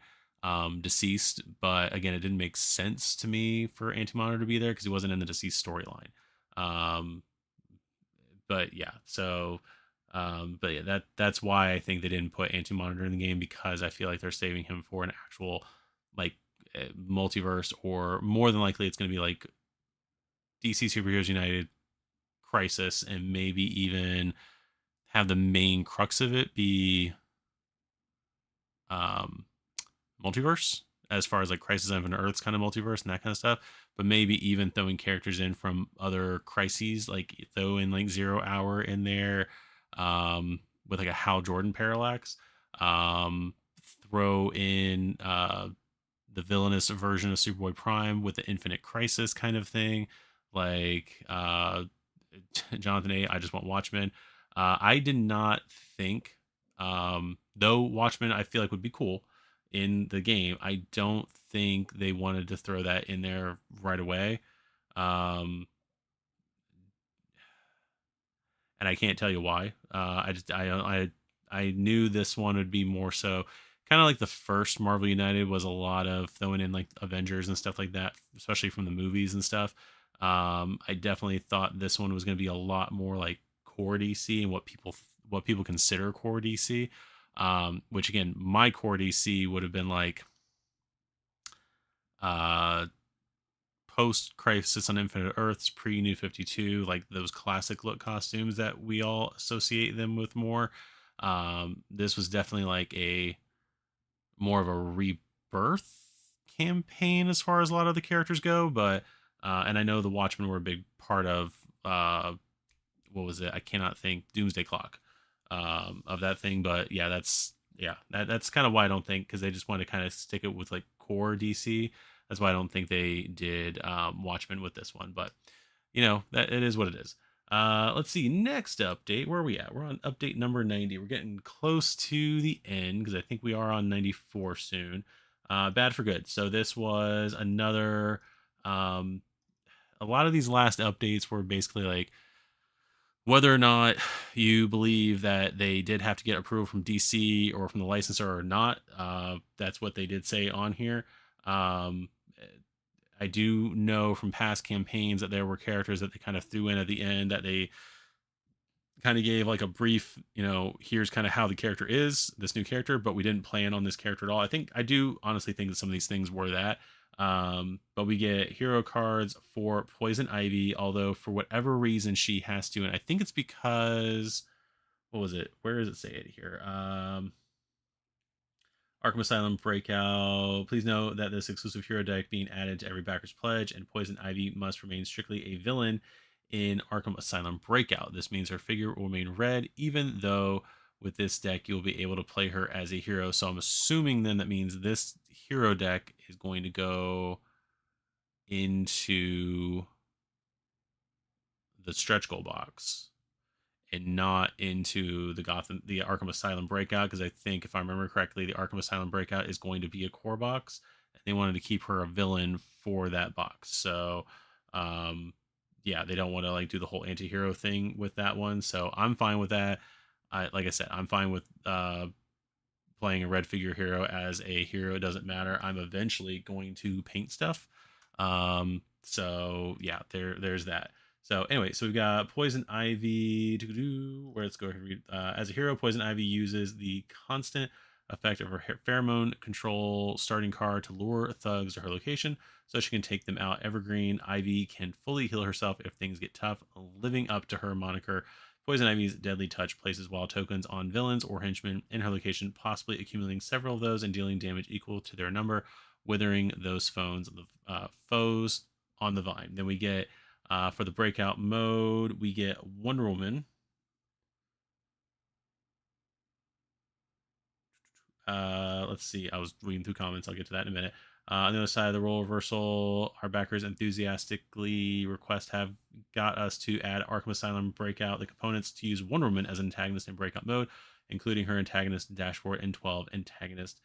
Deceased, but again, it didn't make sense to me for Anti-Monitor to be there because he wasn't in the Deceased storyline. But yeah, so but yeah, that's why I think they didn't put Anti-Monitor in the game, because I feel like they're saving him for an actual like multiverse, or more than likely it's going to be like DC Superheroes United Crisis, and maybe even have the main crux of it be um multiverse, as far as like Crisis on Infinite Earths kind of multiverse and that kind of stuff. But maybe even throwing characters in from other crises, like throw in like 0 Hour in there, with like a Hal Jordan parallax. Um, throw in the villainous version of Superboy Prime with the Infinite Crisis kind of thing, like Jonathan A. I just want Watchmen. I did not think, though Watchmen I feel like would be cool in the game, I don't think they wanted to throw that in there right away. Um, and I can't tell you why. I knew this one would be more so kind of like the first Marvel United was a lot of throwing in like Avengers and stuff like that, especially from the movies and stuff. I definitely thought this one was going to be a lot more like core DC and what people consider core DC. Which again, my core DC would have been like uh post Crisis on Infinite Earths, pre New 52, like those classic look costumes that we all associate them with more. This was definitely like a more of a rebirth campaign as far as a lot of the characters go, but and I know the Watchmen were a big part of what was it? I cannot think, Doomsday Clock, of that thing, but yeah, that's kind of why I don't think, because they just want to kind of stick it with like core DC. That's why I don't think they did Watchmen with this one, but that it is what it is. Let's see, next update. Where are we at? We're on update number 90. We're getting close to the end because I think we are on 94 soon. Bad for Good. So this was another. A lot of these last updates were basically like Whether or not you believe that they did have to get approval from DC or from the licensor or not, that's what they did say on here. Um, I do know from past campaigns that there were characters that they kind of threw in at the end that they kind of gave like a brief, here's kind of how the character is, this new character, but we didn't plan on this character at all. I do honestly think that some of these things were that. But we get hero cards for Poison Ivy, although for whatever reason she has to, and I think it's because what was it? Where does it say it here? Arkham Asylum Breakout. Please note that this exclusive hero deck being added to every backer's pledge, and Poison Ivy must remain strictly a villain in Arkham Asylum Breakout. This means her figure will remain red, even though with this deck you'll be able to play her as a hero. So I'm assuming then that means this hero deck is going to go into the stretch goal box and not into the Arkham Asylum Breakout, because I think if I remember correctly, the Arkham Asylum Breakout is going to be a core box, and they wanted to keep her a villain for that box. So, yeah, they don't want to like do the whole anti-hero thing with that one. So I'm fine with that. Like I said, I'm fine with playing a red figure hero as a hero. It doesn't matter. I'm eventually going to paint stuff. So yeah, there's that. So anyway, so we've got Poison Ivy. Where let's go ahead and read. As a hero, Poison Ivy uses the constant effect of her pheromone control starting card to lure thugs to her location, so she can take them out. Evergreen Ivy can fully heal herself if things get tough, living up to her moniker. Poison Ivy's Deadly Touch places wild tokens on villains or henchmen in her location, possibly accumulating several of those and dealing damage equal to their number, withering those foes on the vine. Then we get, for the breakout mode, we get Wonder Woman. Let's see. I was reading through comments. I'll get to that in a minute. On the other side of the role reversal, our backers enthusiastically request have got us to add Arkham Asylum Breakout, the components to use Wonder Woman as an antagonist in Breakout mode, including her antagonist dashboard and 12 antagonist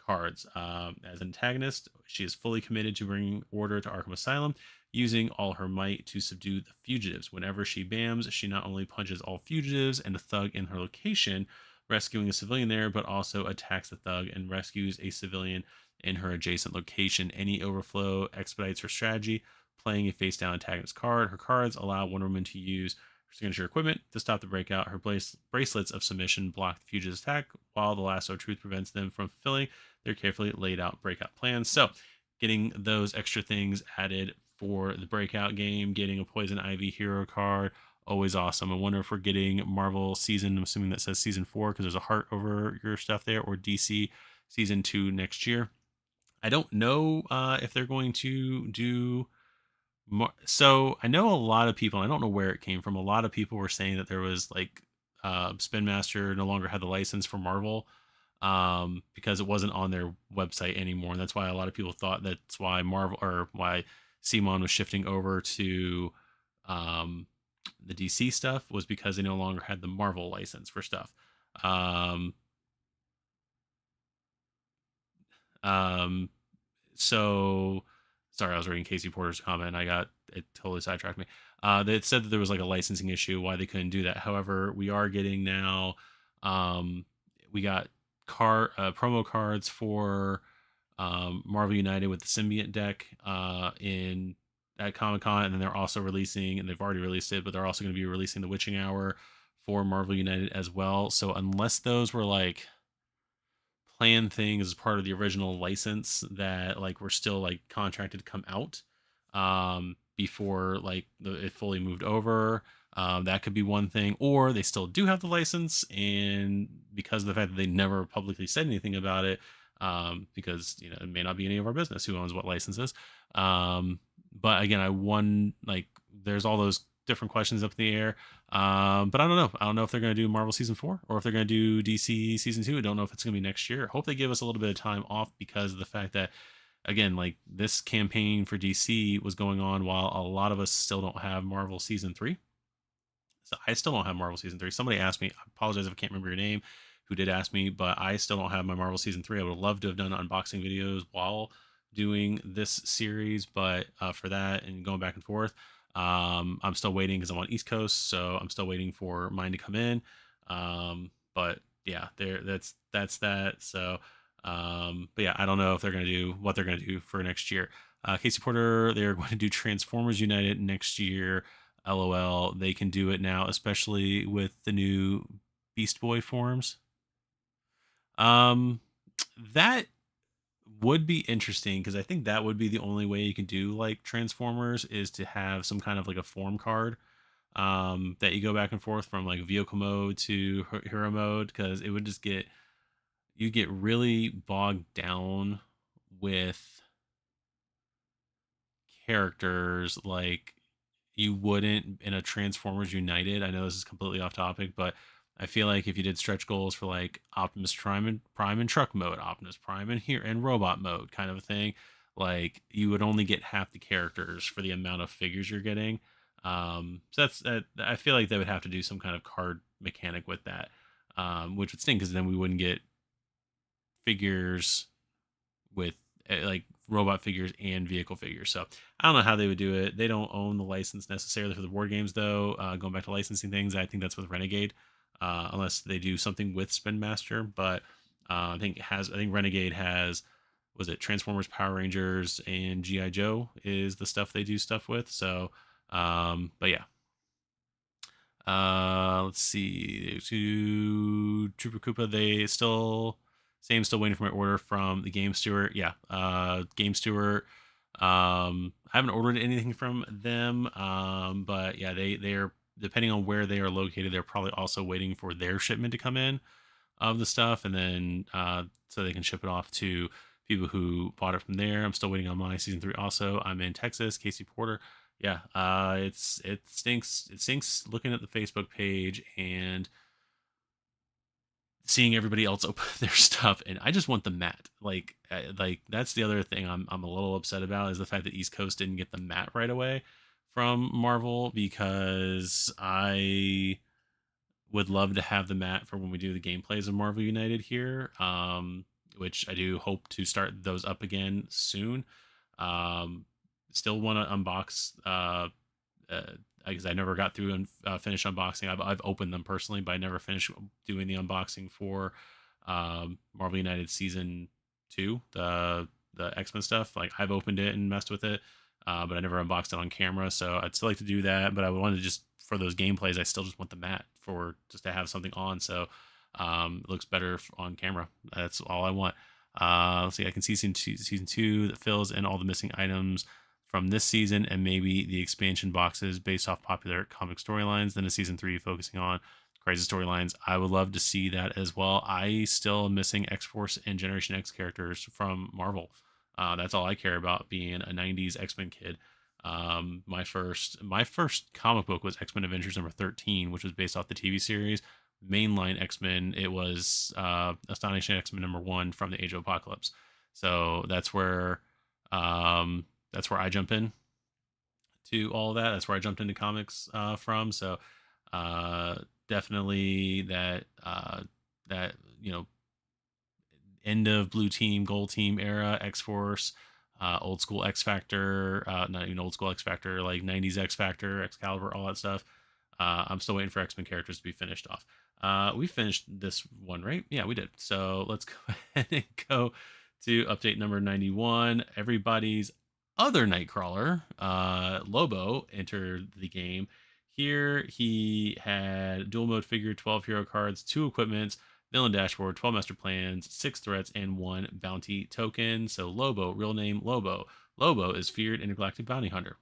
cards. As antagonist, she is fully committed to bringing order to Arkham Asylum, using all her might to subdue the fugitives. Whenever she bams, she not only punches all fugitives and a thug in her location, rescuing a civilian there, but also attacks the thug and rescues a civilian in her adjacent location. Any overflow expedites her strategy, playing a face down antagonist card. Her cards allow Wonder Woman to use her signature equipment to stop the breakout. Her bracelets of submission block the fugitive's attack, while the lasso of truth prevents them from fulfilling their carefully laid out breakout plans. So, getting those extra things added for the breakout game, getting a Poison Ivy hero card, always awesome. I wonder if we're getting Marvel season, I'm assuming that says season 4 because there's a heart over your stuff there, or DC season 2 next year. I don't know if they're going to do more. So I know a lot of people, I don't know where it came from. A lot of people were saying that there was like Spin Master no longer had the license for Marvel because it wasn't on their website anymore. And that's why a lot of people thought that's why Marvel or why CMON was shifting over to the DC stuff was because they no longer had the Marvel license for stuff. Um, um, so sorry, I was reading Casey Porter's comment and it totally sidetracked me. They said that there was like a licensing issue why they couldn't do that. However, we are getting now, we got promo cards for Marvel United with the Symbiote deck in at Comic Con, and then they're also releasing, and they've already released it, but they're also going to be releasing the Witching Hour for Marvel United as well. So unless those were like planned things as part of the original license that like were still like contracted to come out before like it fully moved over, that could be one thing, or they still do have the license, and because of the fact that they never publicly said anything about it, because it may not be any of our business who owns what licenses. But again, there's all those different questions up in the air. But I don't know. I don't know if they're going to do Marvel season 4 or if they're going to do DC season 2. I don't know if it's going to be next year. I hope they give us a little bit of time off because of the fact that, again, like this campaign for DC was going on while a lot of us still don't have Marvel season 3. So I still don't have Marvel season 3. Somebody asked me, I apologize if I can't remember your name, who did ask me, but I still don't have my Marvel season 3. I would love to have done unboxing videos while doing this series, but for that and going back and forth, I'm still waiting because I'm on East Coast, so I'm still waiting for mine to come in. But yeah, that's that. So, but yeah, I don't know if they're gonna do what they're gonna do for next year. Casey Porter, they're going to do Transformers United next year. LOL, they can do it now, especially with the new Beast Boy forms. Um, that would be interesting because I think that would be the only way you can do like Transformers is to have some kind of like a form card that you go back and forth from like vehicle mode to hero mode, because it would just get you get really bogged down with characters like you wouldn't in a Transformers United. I know this is completely off topic, but I feel like if you did stretch goals for like Optimus Prime and truck mode, Optimus Prime and here and robot mode kind of a thing, like you would only get half the characters for the amount of figures you're getting. So that's I feel like they would have to do some kind of card mechanic with that, which would stink because then we wouldn't get figures with like robot figures and vehicle figures. So I don't know how they would do it. They don't own the license necessarily for the board games, though. Going back to licensing things, I think that's with Renegade, unless they do something with Spin Master. But I think Renegade has was it Transformers, Power Rangers, and GI Joe is the stuff they do stuff with. So, but yeah. Let's see. To Trooper Koopa, they still waiting for my order from the Game Steward. Yeah, Game Steward. I haven't ordered anything from them. But yeah, they're depending on where they are located, they're probably also waiting for their shipment to come in of the stuff, and then so they can ship it off to people who bought it from there. I'm still waiting on my season 3. Also, I'm in Texas. Casey Porter. Yeah, it stinks. It stinks looking at the Facebook page and seeing everybody else open their stuff, and I just want the mat. Like that's the other thing I'm a little upset about is the fact that East Coast didn't get the mat right away from Marvel, because I would love to have the mat for when we do the gameplays of Marvel United here, which I do hope to start those up again soon. Um, Still want to unbox because I never got through and finished unboxing. I've opened them personally, but I never finished doing the unboxing for Marvel United season 2, the X-Men stuff. Like I've opened it and messed with it, but I never unboxed it on camera. So I'd still like to do that, but I wanted to just for those gameplays, I still just want the mat for just to have something on, so it looks better on camera. That's all I want. Let's see. I can see season 2 that fills in all the missing items from this season and maybe the expansion boxes based off popular comic storylines. Then a season 3 focusing on crisis storylines. I would love to see that as well. I still am missing X-Force and Generation X characters from Marvel. That's all I care about, being a 90s X-Men kid. My first comic book was X-Men Adventures number 13, which was based off the TV series. Mainline X-Men, it was Astonishing X-Men number 1 from the Age of Apocalypse. So that's where I jump in to all of that. That's where I jumped into comics from. So uh, definitely that end of Blue Team, Gold Team era, X Force, old school X Factor, not even old school X Factor, like 90s X Factor, Excalibur, all that stuff. I'm still waiting for X Men characters to be finished off. We finished this one, right? Yeah, we did. So let's go ahead and go to update number 91. Everybody's other Nightcrawler, Lobo, entered the game. Here he had dual mode figure, 12 hero cards, 2 equipments, villain dashboard, 12 master plans, 6 threats, and 1 bounty token. So Lobo, real name Lobo. Lobo is feared intergalactic bounty hunter.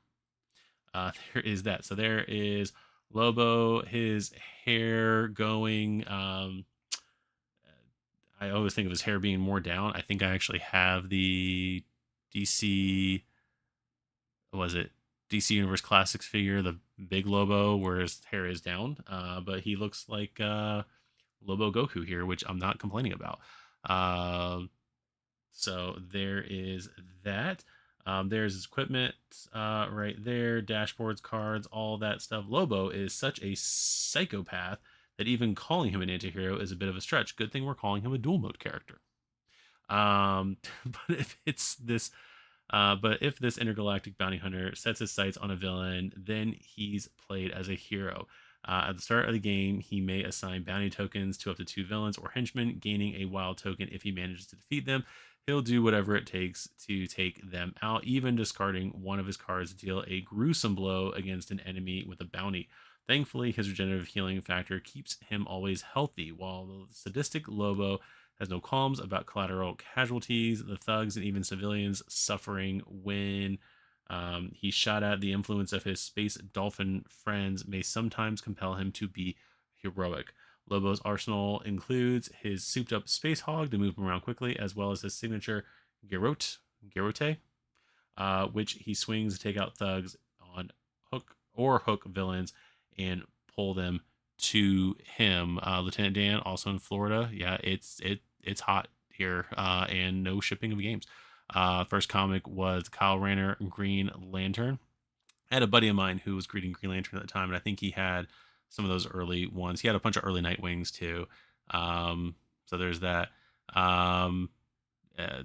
There is that. So there is Lobo, his hair going. I always think of his hair being more down. I think I actually have the DC. Was it DC Universe Classics figure, the big Lobo, where his hair is down? But he looks like Lobo Goku here, which I'm not complaining about. So there is that. There's his equipment right there, dashboards, cards, all that stuff. Lobo is such a psychopath that even calling him an antihero is a bit of a stretch. Good thing we're calling him a dual mode character. But if it's this But if this intergalactic bounty hunter sets his sights on a villain, then he's played as a hero. At the start of the game, he may assign bounty tokens to up to 2 villains or henchmen, gaining a wild token if he manages to defeat them. He'll do whatever it takes to take them out, even discarding one of his cards to deal a gruesome blow against an enemy with a bounty. Thankfully, his regenerative healing factor keeps him always healthy, while the sadistic Lobo has no qualms about collateral casualties, the thugs, and even civilians suffering when he's shot at. The influence of his space dolphin friends may sometimes compel him to be heroic. Lobo's arsenal includes his souped up space hog to move him around quickly, as well as his signature Garote, which he swings to take out thugs on hook villains and pull them to him. Lieutenant Dan, also in Florida. Yeah, it's hot here, and no shipping of games. First comic was Kyle Rayner, Green Lantern. I had a buddy of mine who was reading Green Lantern at the time, and I think he had some of those early ones. He had a bunch of early Nightwings too. So there's that. Um, uh,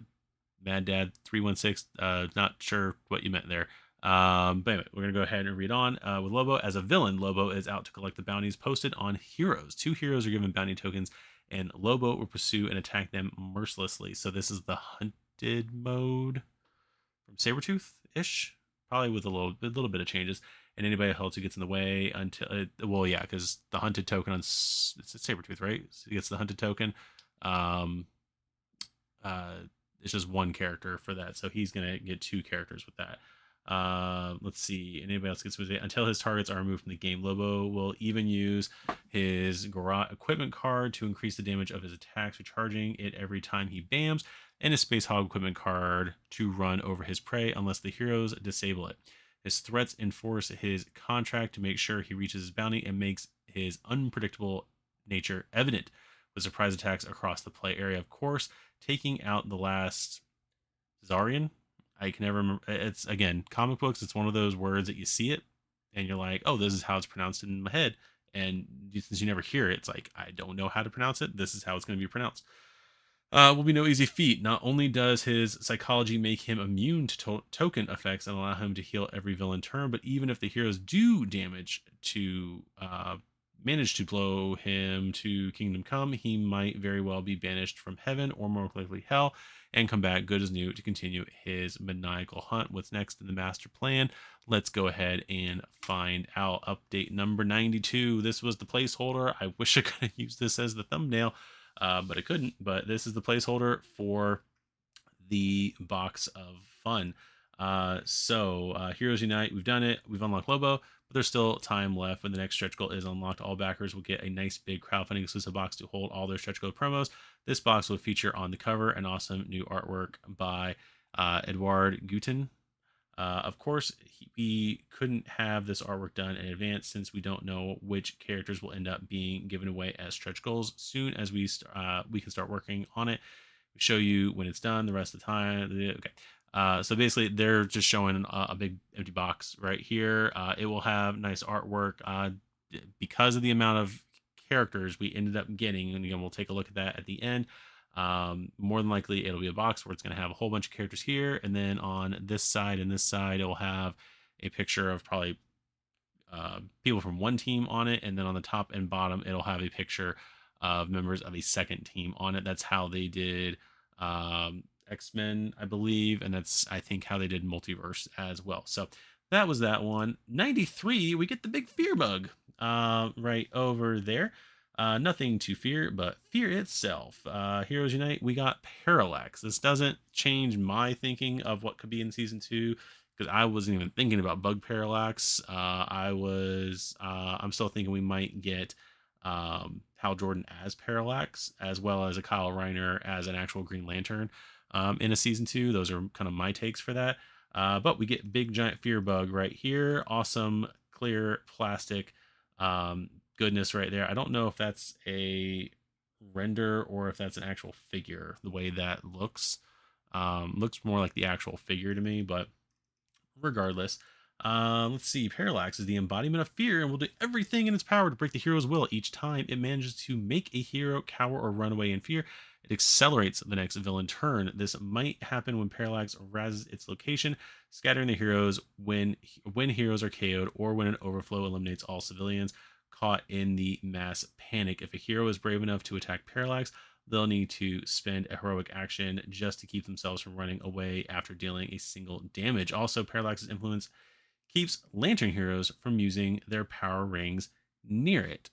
Mad Dad 316. Not sure what you meant there. But anyway, we're gonna go ahead and read on. With Lobo as a villain, Lobo is out to collect the bounties posted on heroes. 2 heroes are given bounty tokens, and Lobo will pursue and attack them mercilessly. So this is the hunted mode from Sabretooth ish, probably with a little bit of changes. And anybody else who gets in the way until well, yeah, because the hunted token on it's Sabretooth, right? So he gets the hunted token. Um, it's just one character for that, so he's gonna get 2 characters with that. Let's see. Anybody else gets with it until his targets are removed from the game. Lobo will even use his garage equipment card to increase the damage of his attacks, recharging it every time he bams, and his Space Hog equipment card to run over his prey unless the heroes disable it. His threats enforce his contract to make sure he reaches his bounty and makes his unpredictable nature evident with surprise attacks across the play area. Of course, taking out the last Zarian. I can never remember. It's again comic books. It's one of those words that you see it and you're like, oh, this is how it's pronounced in my head. And since you never hear it, it's like I don't know how to pronounce it. This is how it's going to be pronounced. Will be no easy feat. Not only does his psychology make him immune to token effects and allow him to heal every villain turn, but even if the heroes do damage to manage to blow him to Kingdom Come, he might very well be banished from heaven or more likely hell and come back good as new to continue his maniacal hunt. What's next in the master plan? Let's go ahead and find out. Update number 92. This was the placeholder. I wish I could have used this as the thumbnail, but I couldn't. But this is the placeholder for the box of fun. Heroes Unite, we've done it. We've unlocked Lobo, but there's still time left. When the next stretch goal is unlocked, all backers will get a nice big crowdfunding exclusive box to hold all their stretch goal promos. This box will feature on the cover an awesome new artwork by Edouard Guten. Of course, we couldn't have this artwork done in advance since we don't know which characters will end up being given away as stretch goals. Soon as we can start working on it, we show you when it's done. The rest of the time, okay. So basically, they're just showing a big empty box right here. It will have nice artwork because of the amount of characters we ended up getting, and again, we'll take a look at that at the end. More than likely it'll be a box where it's going to have a whole bunch of characters here, and then on this side and this side it will have a picture of probably people from one team on it, and then on the top and bottom it'll have a picture of members of a second team on it. That's how they did X-Men, I believe, and that's I think how they did Multiverse as well. So that was that one. 93, we get the big fear bug right over there. Nothing to fear but fear itself. Heroes Unite, we got Parallax. This doesn't change my thinking of what could be in season 2 because I wasn't even thinking about bug Parallax. I'm still thinking we might get Hal Jordan as Parallax, as well as a Kyle Rayner as an actual Green Lantern in a season 2. Those are kind of my takes for that. But we get big giant fear bug right here. Awesome clear plastic goodness right there. I don't know if that's a render or if that's an actual figure. The way that looks more like the actual figure to me, but regardless. Let's see. Parallax is the embodiment of fear and will do everything in its power to break the hero's will. Each time it manages to make a hero cower or run away in fear, It accelerates the next villain turn. This might happen when Parallax razzes its location, scattering the heroes when heroes are KO'd or when an overflow eliminates all civilians caught in the mass panic. If a hero is brave enough to attack Parallax, they'll need to spend a heroic action just to keep themselves from running away after dealing a single damage. Also, Parallax's influence keeps Lantern heroes from using their power rings near it.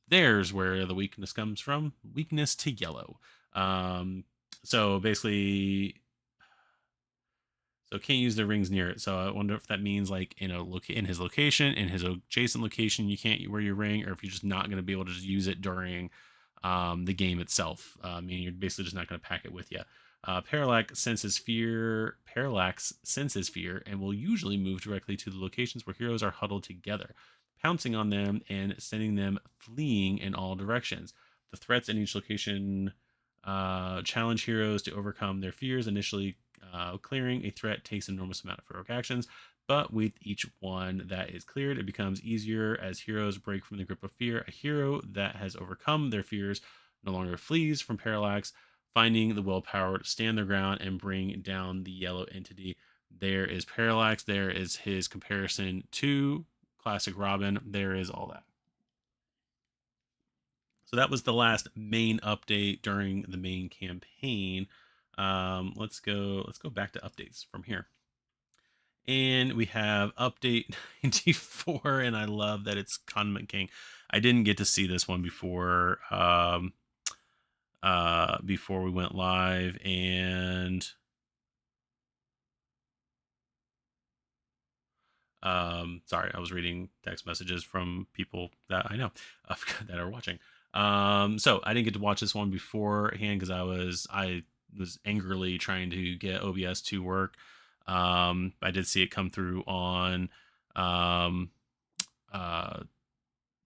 There's where the weakness comes from. Weakness to yellow. Um, so basically, so can't use the rings near it. So I wonder if that means like in his location, in his adjacent location, you can't wear your ring, or if you're just not going to be able to just use it during the game itself. Meaning you're basically just not going to pack it with you. Parallax senses fear and will usually move directly to the locations where heroes are huddled together, pouncing on them and sending them fleeing in all directions. The threats in each location challenge heroes to overcome their fears. Initially, clearing a threat takes an enormous amount of heroic actions, but with each one that is cleared, it becomes easier as heroes break from the grip of fear. A hero that has overcome their fears no longer flees from Parallax, finding the willpower to stand their ground and bring down the yellow entity. There is Parallax. There is his comparison to classic Robin. There is all that. So that was the last main update during the main campaign. Let's go back to updates from here. And we have update 94, and I love that it's Condiment King. I didn't get to see this one before we went live, and sorry, I was reading text messages from people that I know that are watching. So I didn't get to watch this one beforehand because I was angrily trying to get OBS to work. I did see it come through on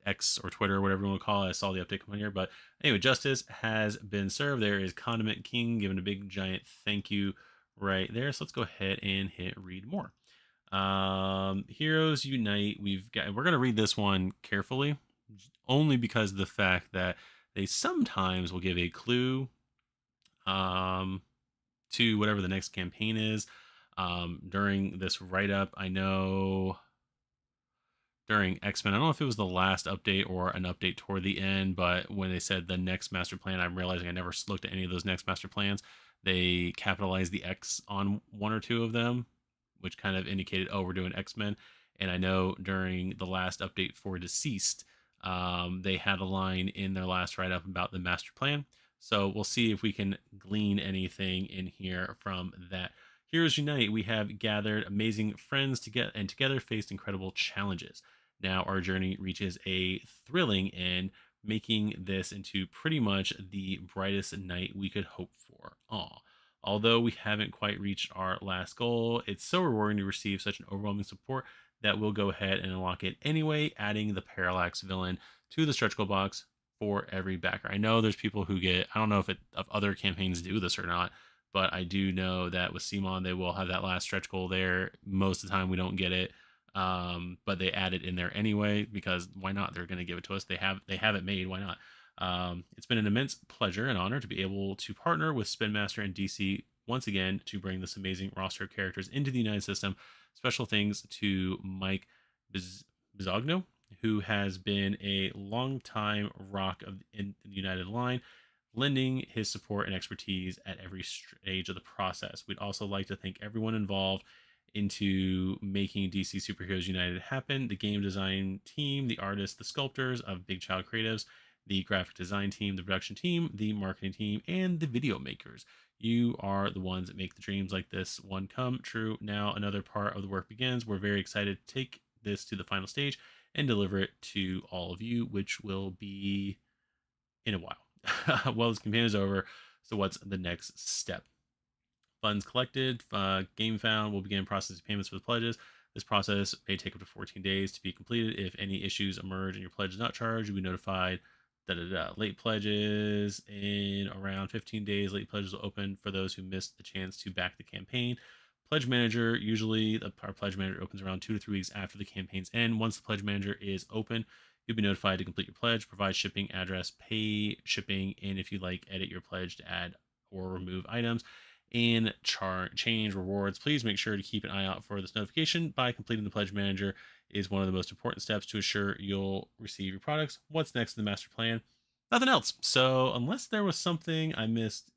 X or Twitter, or whatever you want to call it. I saw the update come on here. But anyway, justice has been served. There is Condiment King giving a big giant thank you right there. So let's go ahead and hit read more. Heroes Unite. We're going to read this one carefully, only because of the fact that they sometimes will give a clue to whatever the next campaign is. During this write-up, I know during X-Men, I don't know if it was the last update or an update toward the end, but when they said the next master plan, I'm realizing I never looked at any of those next master plans. They capitalized the X on one or two of them, which kind of indicated, oh, we're doing X-Men. And I know during the last update for Deceased, they had a line in their last write-up about the master plan. So we'll see if we can glean anything in here from that. Heroes Unite, we have gathered amazing friends together faced incredible challenges. Now our journey reaches a thrilling end, making this into pretty much the brightest night we could hope for. Although we haven't quite reached our last goal, it's so rewarding to receive such an overwhelming support that we'll go ahead and unlock it anyway, adding the Parallax villain to the stretch goal box for every backer. I know there's people who I don't know if other campaigns do this or not, but I do know that with CMON, they will have that last stretch goal there. Most of the time we don't get it. But they add it in there anyway, because why not? They're going to give it to us. They have it made. Why not? It's been an immense pleasure and honor to be able to partner with Spin Master and DC once again to bring this amazing roster of characters into the United system. Special thanks to Mike Bizarro, who has been a long-time rock in the United line, lending his support and expertise at every stage of the process. We'd also like to thank everyone involved into making DC Superheroes United happen: the game design team, the artists, the sculptors of Big Child Creatives, the graphic design team, the production team, the marketing team, and the video makers. You are the ones that make the dreams like this one come true. Now another part of the work begins. We're very excited to take this to the final stage and deliver it to all of you, which will be in a while. Well, this campaign is over, so what's the next step? Funds collected. Gamefound will begin processing payments for the pledges. This process may take up to 14 days to be completed. If any issues emerge and your pledge is not charged, you'll be notified. Late pledges in around 15 days. Late pledges will open for those who missed the chance to back the campaign. Pledge manager, usually our pledge manager opens around 2 to 3 weeks after the campaign's end. Once the pledge manager is open, You'll be notified to complete your pledge, provide shipping address, pay shipping, and if you like, edit your pledge to add or remove items and change rewards. Please make sure to keep an eye out for this notification by completing the pledge manager is one of the most important steps to ensure you'll receive your products. What's next in the master plan? Nothing else. So unless there was something I missed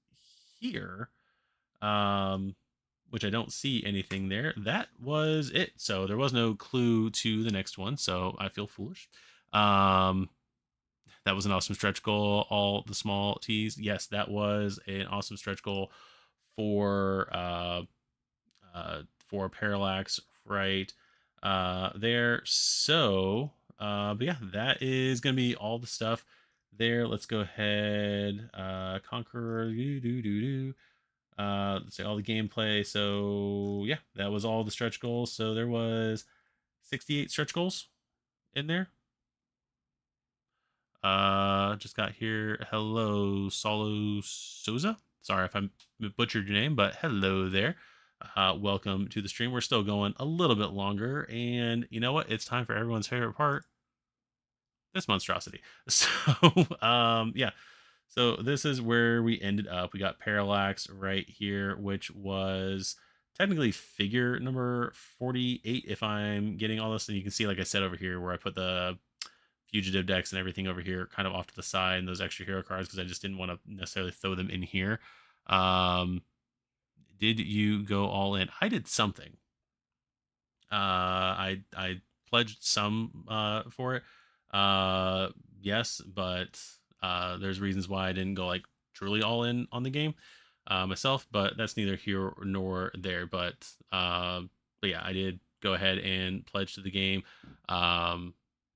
here, um, which I don't see anything there, that was it. So there was no clue to the next one. So I feel foolish. Um, that was an awesome stretch goal. All the small T's. Yes, that was an awesome stretch goal for Parallax right there. So, but yeah, that is gonna be all the stuff there. Let's go ahead, Conqueror, let's say all the gameplay. So yeah, that was all the stretch goals. So there was 68 stretch goals in there. Just got here. Hello, Solo Souza. Sorry if I butchered your name, but hello there. Welcome to the stream. We're still going a little bit longer, and you know what? It's time for everyone's favorite part, this monstrosity. So, yeah. So this is where we ended up. We got Parallax right here, which was technically figure number 48, if I'm getting all this. And you can see, like I said over here, where I put the Fugitive decks and everything over here kind of off to the side and those extra hero cards because I just didn't want to necessarily throw them in here. Did you go all in? I did something. I pledged some for it. Yes, but there's reasons why I didn't go like truly all in on the game myself, but that's neither here nor there. But yeah, I did go ahead and pledge to the game.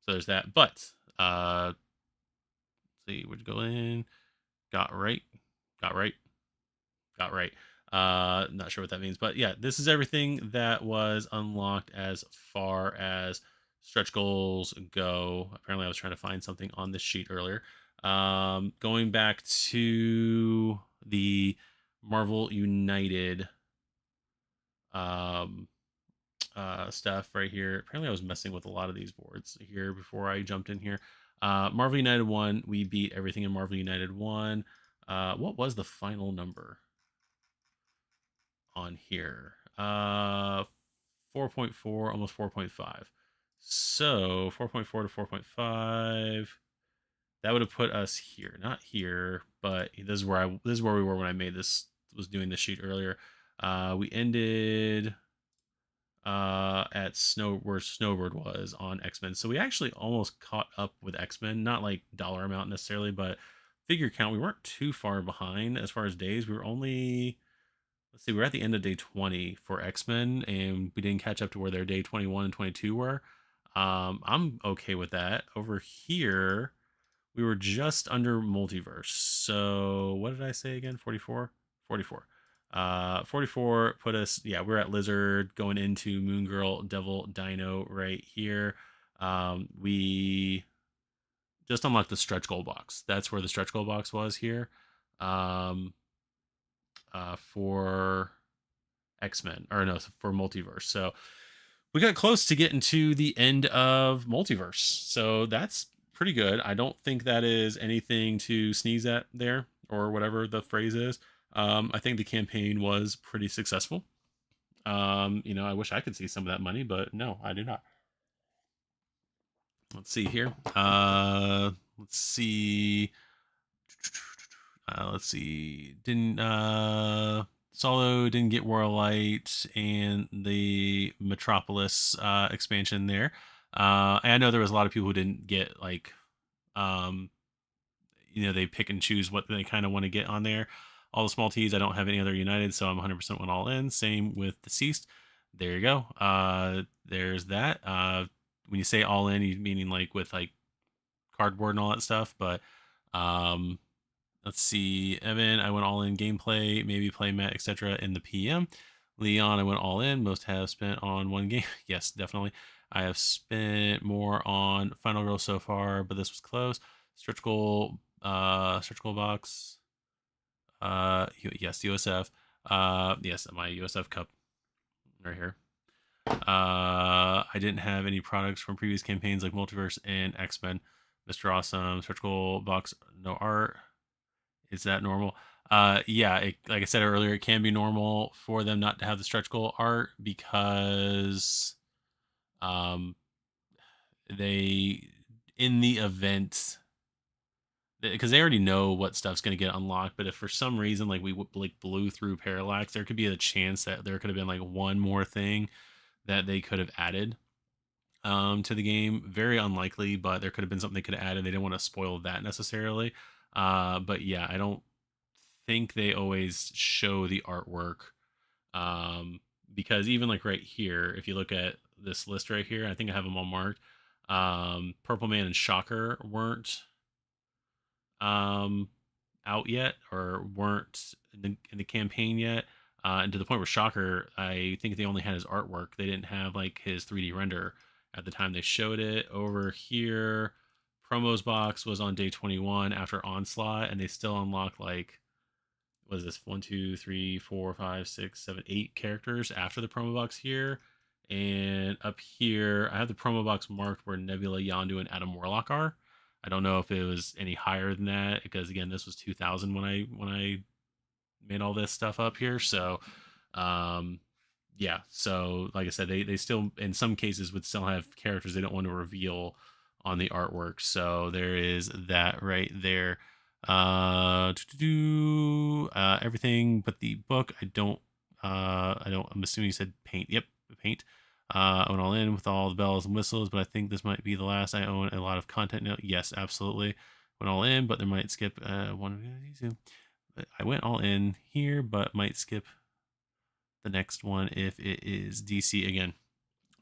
So there's that. But let's see, would go in, got right, got right, got right. Not sure what that means, but yeah, this is everything that was unlocked as far as stretch goals go. Apparently, I was trying to find something on this sheet earlier. Going back to the Marvel United stuff right here. Apparently, I was messing with a lot of these boards here before I jumped in here. Marvel United 1, we beat everything in Marvel United 1. What was the final number on here? 4.4, almost 4.5. So 4.4 to 4.5. That would have put us here, not here, but this is where we were when I made this, was doing this sheet earlier. We ended at where Snowbird was on X-Men. So we actually almost caught up with X-Men, not like dollar amount necessarily, but figure count. We weren't too far behind as far as days. We were only, let's see, we're at the end of day 20 for X-Men, and we didn't catch up to where their day 21 and 22 were. I'm okay with that. Over here, we were just under multiverse. So what did I say again? 44? 44. 44 put us, yeah, we're at Lizard going into Moon Girl, Devil, Dino right here. We just unlocked the stretch goal box. That's where the stretch goal box was here. For X-Men, or no, for Multiverse. So we got close to getting to the end of Multiverse. So that's pretty good. I don't think that is anything to sneeze at there, or whatever the phrase is. I think the campaign was pretty successful. I wish I could see some of that money, but no, I do not. Let's see here. Let's see. Let's see. Solo didn't get Warlight and the Metropolis expansion there. And I know there was a lot of people who didn't get like, they pick and choose what they kind of want to get on there. All the small T's, I don't have any other United, so I'm 100% went all in. Same with Deceased. There you go. There's that. When you say all in, you meaning like with like cardboard and all that stuff. But let's see. Evan, I went all in gameplay, maybe playmat, etc. in the PM. Leon, I went all in. Most have spent on one game. Yes, definitely. I have spent more on Final Girl so far, but this was close. Stretch goal box. Yes, USF. Yes, my USF cup right here. I didn't have any products from previous campaigns like Multiverse and X-Men. Mr. Awesome, Search Goal box, no art. Is that normal? Yeah, like I said earlier, it can be normal for them not to have the stretch goal art because um, they, in the event, because they already know what stuff's going to get unlocked. But if for some reason, like we like blew through Parallax, there could be a chance that there could have been like one more thing that they could have added to the game. Very unlikely, but there could have been something they could have added. They didn't want to spoil that necessarily. But yeah, I don't think they always show the artwork, um, because even like right here, if you look at this list right here, I think I have them all marked. Purple Man and Shocker weren't um, out yet or weren't in the campaign yet. And to the point where Shocker, I think they only had his artwork. They didn't have like his 3D render at the time they showed it. Over here, promos box was on day 21 after Onslaught, and they still unlock like, what is this, 1, 2, 3, 4, 5, 6, 7, 8 characters after the promo box here. And up here, I have the promo box marked where Nebula, Yondu, and Adam Warlock are. I don't know if it was any higher than that because again, this was 2000 when I made all this stuff up here. So, um, yeah. So, like I said, they still in some cases would still have characters they don't want to reveal on the artwork. So there is that right there. Everything but the book. I'm assuming you said paint. Yep, paint. I went all in with all the bells and whistles, but I think this might be the last. I own a lot of content now. Yes, absolutely. Went all in, but there might skip one of these. I went all in here, but might skip the next one if it is DC again.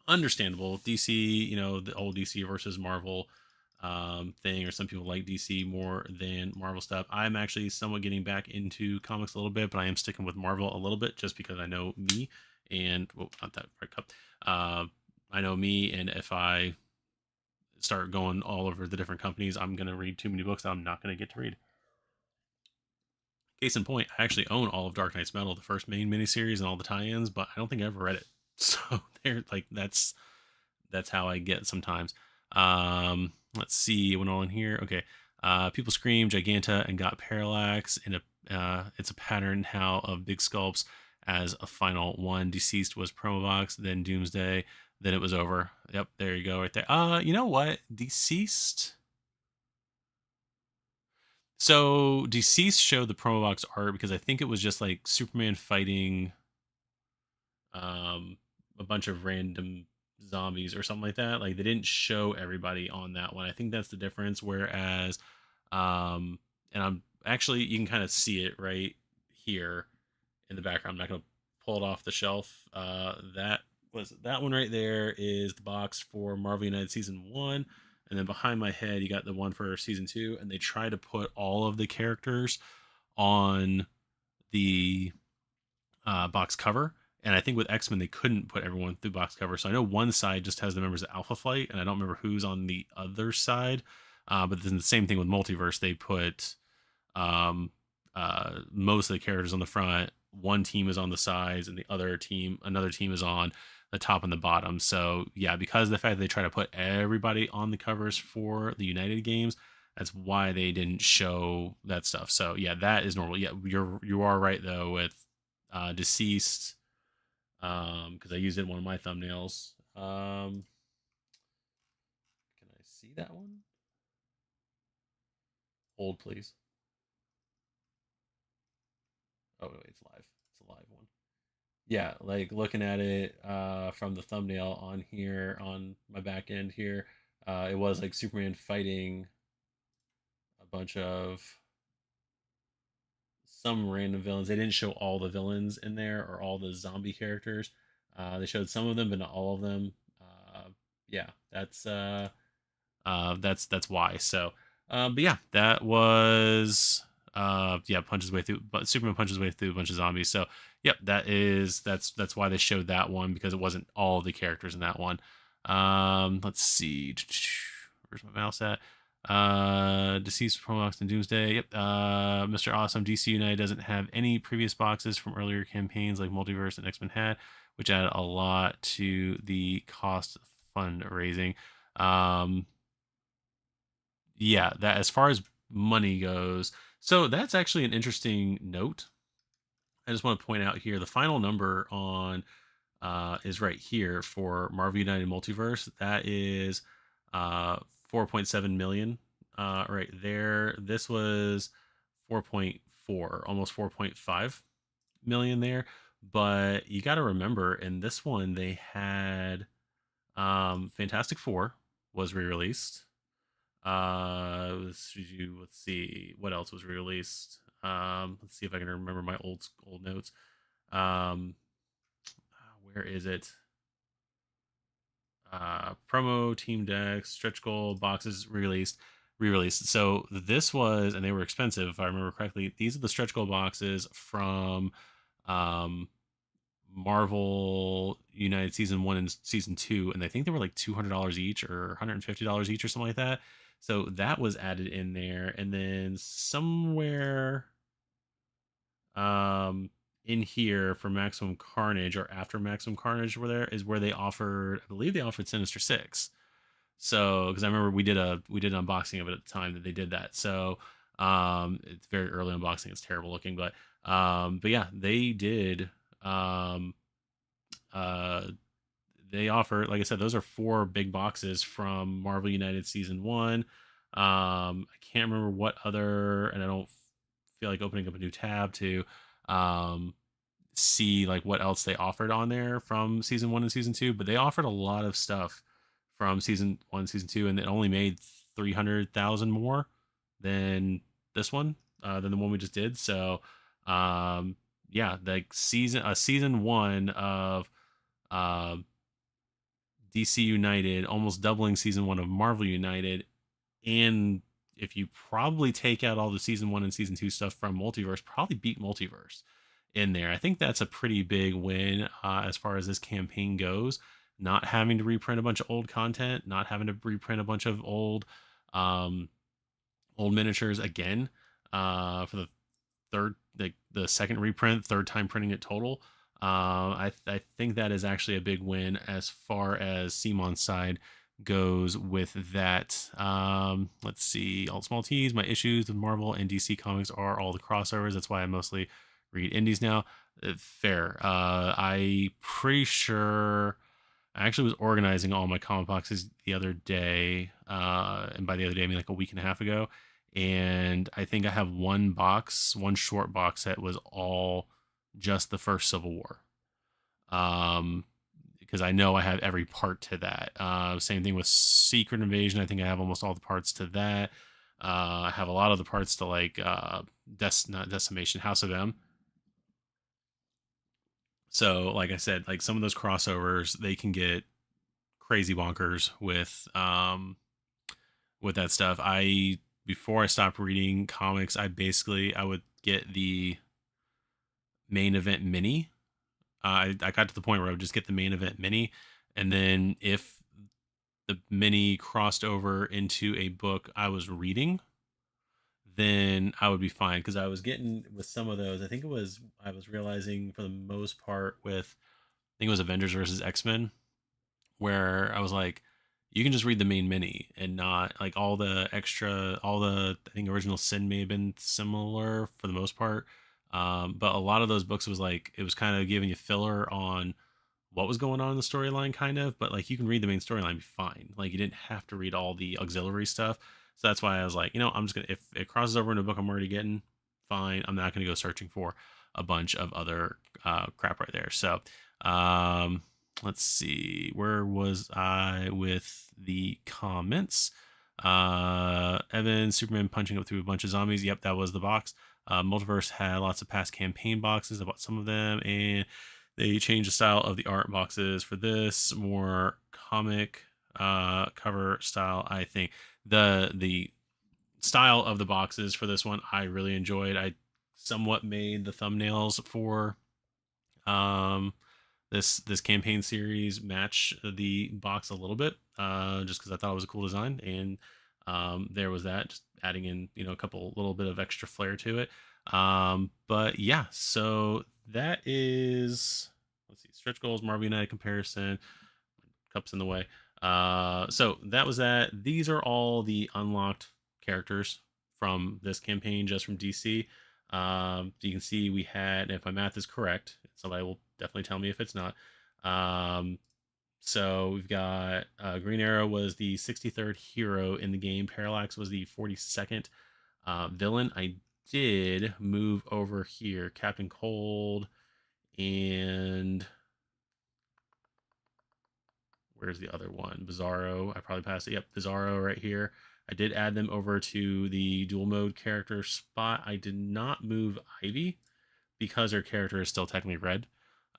Understandable. DC, the old DC versus Marvel thing, or some people like DC more than Marvel stuff. I'm actually somewhat getting back into comics a little bit, but I am sticking with Marvel a little bit just because I know me and, well, not that right cup. I know me, and if I start going all over the different companies, I'm going to read too many books that I'm not going to get to read. Case in point, I actually own all of Dark Knight's Metal, the first main miniseries and all the tie-ins, but I don't think I ever read it. So they're like, that's how I get sometimes. Let's see, went all in here. Okay. People scream Giganta and got Parallax, and it's a pattern how of big sculpts as a final one. Deceased was promo box, then Doomsday, then it was over. Yep, there you go, right there. You know what? Deceased. So Deceased showed the promo box art because I think it was just like Superman fighting um a bunch of random zombies or something like that. Like they didn't show everybody on that one. I think that's the difference. Whereas and I'm actually, you can kind of see it right here in the background. I'm not gonna pull it off the shelf. That one right there is the box for Marvel United Season 1. And then behind my head, you got the one for Season 2. And they try to put all of the characters on the box cover. And I think with X-Men, they couldn't put everyone through box cover. So I know one side just has the members of Alpha Flight, and I don't remember who's on the other side. But then the same thing with Multiverse. They put most of the characters on the front. One team is on the sides, and another team is on the top and the bottom. So yeah, because of the fact that they try to put everybody on the covers for the United games, that's why they didn't show that stuff. So yeah, that is normal. Yeah, you are right though with Deceased, because I used it in one of my thumbnails. Can I see that one? Hold please. Oh wait, it's live. It's a live one. Yeah, like looking at it from the thumbnail on here on my back end here, it was like Superman fighting a bunch of some random villains. They didn't show all the villains in there or all the zombie characters. They showed some of them, but not all of them. Yeah, that's why. So, but yeah, that was yeah, punches way through. But Superman punches way through a bunch of zombies. So, yep, that's why they showed that one, because it wasn't all the characters in that one. Let's see, where's my mouse at? Deceased Parallax and Doomsday. Yep. Mr. Awesome. DC United doesn't have any previous boxes from earlier campaigns like Multiverse and X-Men had, which added a lot to the cost of fundraising. Yeah, that as far as money goes, so that's actually an interesting note. I just want to point out here the final number on is right here for Marvel United Multiverse. That is 4.7 million right there. This was 4.4, almost 4.5 million there. But you got to remember, in this one, they had Fantastic Four was re-released. Let's see what else was re-released. Let's see if I can remember my old notes. Um, where is it? Promo team decks, stretch goal boxes re-released. So this was, and they were expensive if I remember correctly. These are the stretch goal boxes from um, Marvel United Season 1 and Season 2, and I think they were like $200 each or $150 each or something like that. So that was added in there, and then somewhere um in here for Maximum Carnage or after Maximum Carnage where they offered, I believe they offered Sinister Six. So because I remember we did an unboxing of it at the time that they did that. So it's very early unboxing, it's terrible looking, but yeah, they did uh they offer, like I said, those are 4 big boxes from Marvel United Season 1. I can't remember what other, and I don't feel like opening up a new tab to um see like what else they offered on there from Season 1 and Season 2, but they offered a lot of stuff from Season 1, Season 2, and it only made 300,000 more than this one, than the one we just did. So yeah, like season 1 of uh, DC United, almost doubling season 1 of Marvel United, and if you probably take out all the season 1 and season 2 stuff from Multiverse, probably beat Multiverse in there. I think that's a pretty big win as far as this campaign goes. Not having to reprint a bunch of old content, not having to reprint a bunch of um, old miniatures again for the third, the second reprint, third time printing it total. I think that is actually a big win as far as CMON's side goes with that. Let's see, all small T's. My issues with Marvel and DC comics are all the crossovers. That's why I mostly read indies now. Fair. I pretty sure I actually was organizing all my comic boxes the other day, and by the other day I mean like a week and a half ago. And I think I have one short box that was all just the first Civil War. Um, because I know I have every part to that. Same thing with Secret Invasion. I think I have almost all the parts to that. I have a lot of the parts to like not Decimation, House of M. So, like I said, like some of those crossovers, they can get crazy bonkers with that stuff. I Before I stopped reading comics, I would get the main event mini. I got to the point where I would just get the main event mini, and then if the mini crossed over into a book I was reading, then I would be fine because I was getting with some of those. I was realizing for the most part with I think it was Avengers versus X-Men, where I was like, you can just read the main mini and not like all the I think original sin may have been similar for the most part. But a lot of those books was like it was kind of giving you filler on what was going on in the storyline, kind of, but like you can read the main storyline, be fine. Like you didn't have to read all the auxiliary stuff. So that's why I was like, I'm just gonna, if it crosses over into a book I'm already getting, fine. I'm not gonna go searching for a bunch of other crap right there. So um let's see, where was I with the comments? Evan, Superman punching up through a bunch of zombies. Yep, that was the box. Multiverse had lots of past campaign boxes. I bought some of them, and they changed the style of the art boxes for this, more comic cover style. I think the style of the boxes for this one I really enjoyed. I somewhat made the thumbnails for um this campaign series match the box a little bit, just because I thought it was a cool design, and There was that, just adding in, a couple little bit of extra flair to it. But yeah, so that is, let's see, stretch goals, Marvel United comparison, cups in the way. So that was that. These are all the unlocked characters from this campaign, just from DC. You can see we had, if my math is correct, somebody will definitely tell me if it's not. Um, so we've got Green Arrow was the 63rd hero in the game. Parallax was the 42nd villain. I did move over here Captain Cold and where's the other one? Bizarro. I probably passed it. Yep, Bizarro right here. I did add them over to the dual mode character spot. I did not move Ivy because her character is still technically red.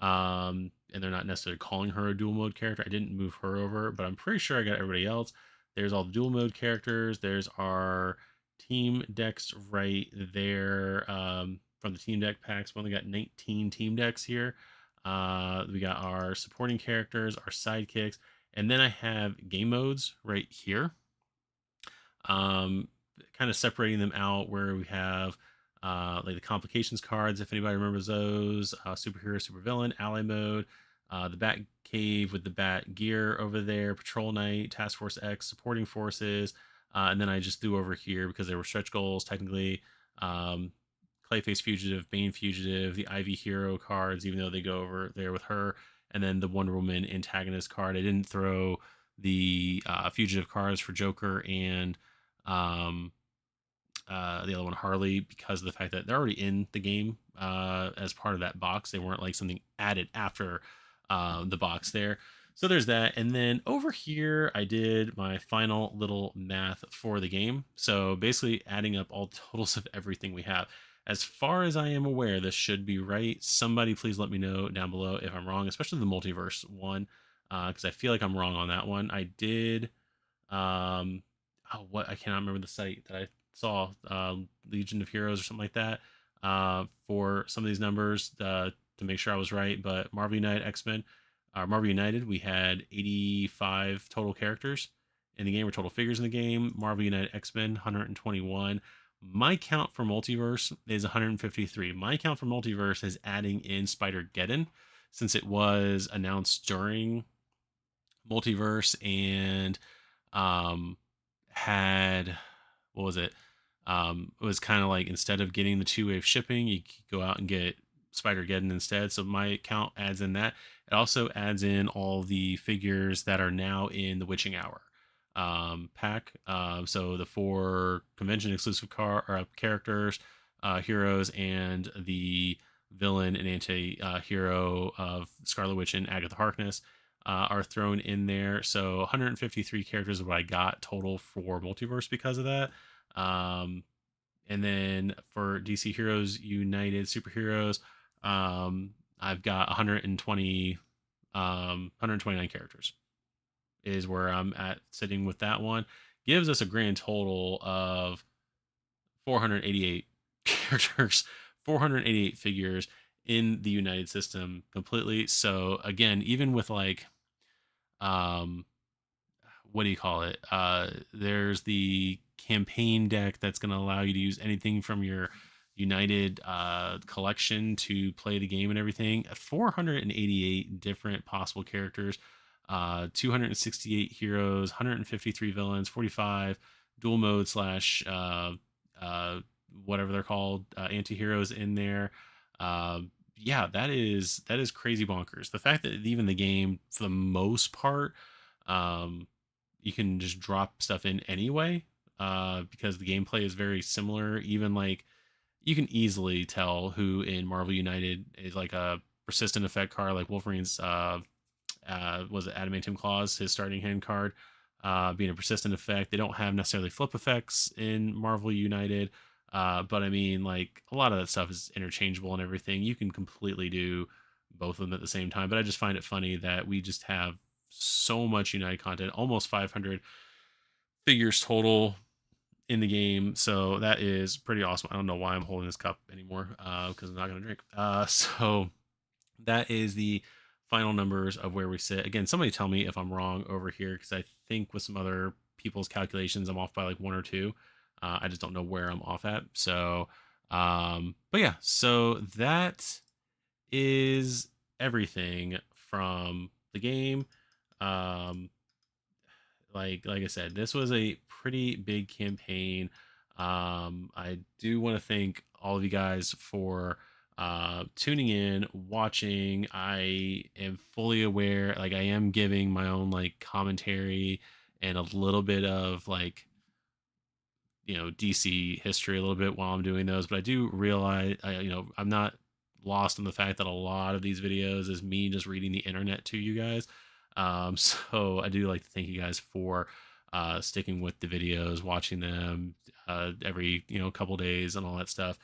And they're not necessarily calling her a dual mode character. I didn't move her over, but I'm pretty sure I got everybody else. There's all the dual mode characters. There's our team decks right there from the team deck packs. We only got 19 team decks here. We got our supporting characters, our sidekicks, and then I have game modes right here. Kind of separating them out where we have like the complications cards, if anybody remembers those, superhero, supervillain, ally mode, the Bat Cave with the Bat gear over there, Patrol Knight, Task Force X, supporting forces, and then I just threw over here because they were stretch goals technically. Clayface Fugitive, Bane Fugitive, the Ivy Hero cards, even though they go over there with her, and then the Wonder Woman antagonist card. I didn't throw the Fugitive cards for Joker and um, the other one Harley because of the fact that they're already in the game as part of that box. They weren't like something added after the box there. So there's that. And then over here, I did my final little math for the game. So basically adding up all totals of everything we have. As far as I am aware, this should be right. Somebody please let me know down below if I'm wrong, especially the multiverse one, because I feel like I'm wrong on that one. I did, what, I cannot remember the site that I saw, Legion of Heroes or something like that, for some of these numbers to make sure I was right. But Marvel United X-Men, Marvel United, we had 85 total characters in the game, or total figures in the game. Marvel United X-Men, 121. My count for multiverse is 153. My count for multiverse is adding in Spider-Geddon, since it was announced during multiverse and had, what was it? It was kind of like, instead of getting the two-wave shipping, you could go out and get Spider-Geddon instead. So my account adds in that. It also adds in all the figures that are now in the Witching Hour pack. So the 4 convention exclusive characters, heroes, and the villain and anti-hero of Scarlet Witch and Agatha Harkness are thrown in there. So 153 characters is what I got total for multiverse because of that. And then for DC Heroes United Superheroes, I've got 129 characters is where I'm at sitting with that one. Gives us a grand total of 488 characters, 488 figures in the United system completely. So again, even with like, what do you call it? There's the campaign deck that's going to allow you to use anything from your United collection to play the game and everything. 488 different possible characters, 268 heroes, 153 villains, 45 dual mode slash whatever they're called, anti-heroes in there. Yeah, that is crazy bonkers. The fact that even the game, for the most part, you can just drop stuff in anyway, because the gameplay is very similar. Even like, you can easily tell who in Marvel United is like a persistent effect card, like Wolverine's was it Adamantium Claws, his starting hand card, being a persistent effect. They don't have necessarily flip effects in Marvel United, but I mean, like, a lot of that stuff is interchangeable and everything. You can completely do both of them at the same time. But I just find it funny that we just have so much United content, almost 500 figures total in the game. So that is pretty awesome. I don't know why I'm holding this cup anymore, because I'm not going to drink. So that is the final numbers of where we sit. Again, somebody tell me if I'm wrong over here, because I think with some other people's calculations, I'm off by like one or two. I just don't know where I'm off at. So, but yeah, so that is everything from the game. Um, like I said, this was a pretty big campaign. I do want to thank all of you guys for tuning in, watching. I am fully aware, like I am giving my own like commentary and a little bit of like DC history a little bit while I'm doing those, but I do realize I'm not lost on the fact that a lot of these videos is me just reading the internet to you guys. So I do like to thank you guys for sticking with the videos, watching them every couple days and all that stuff.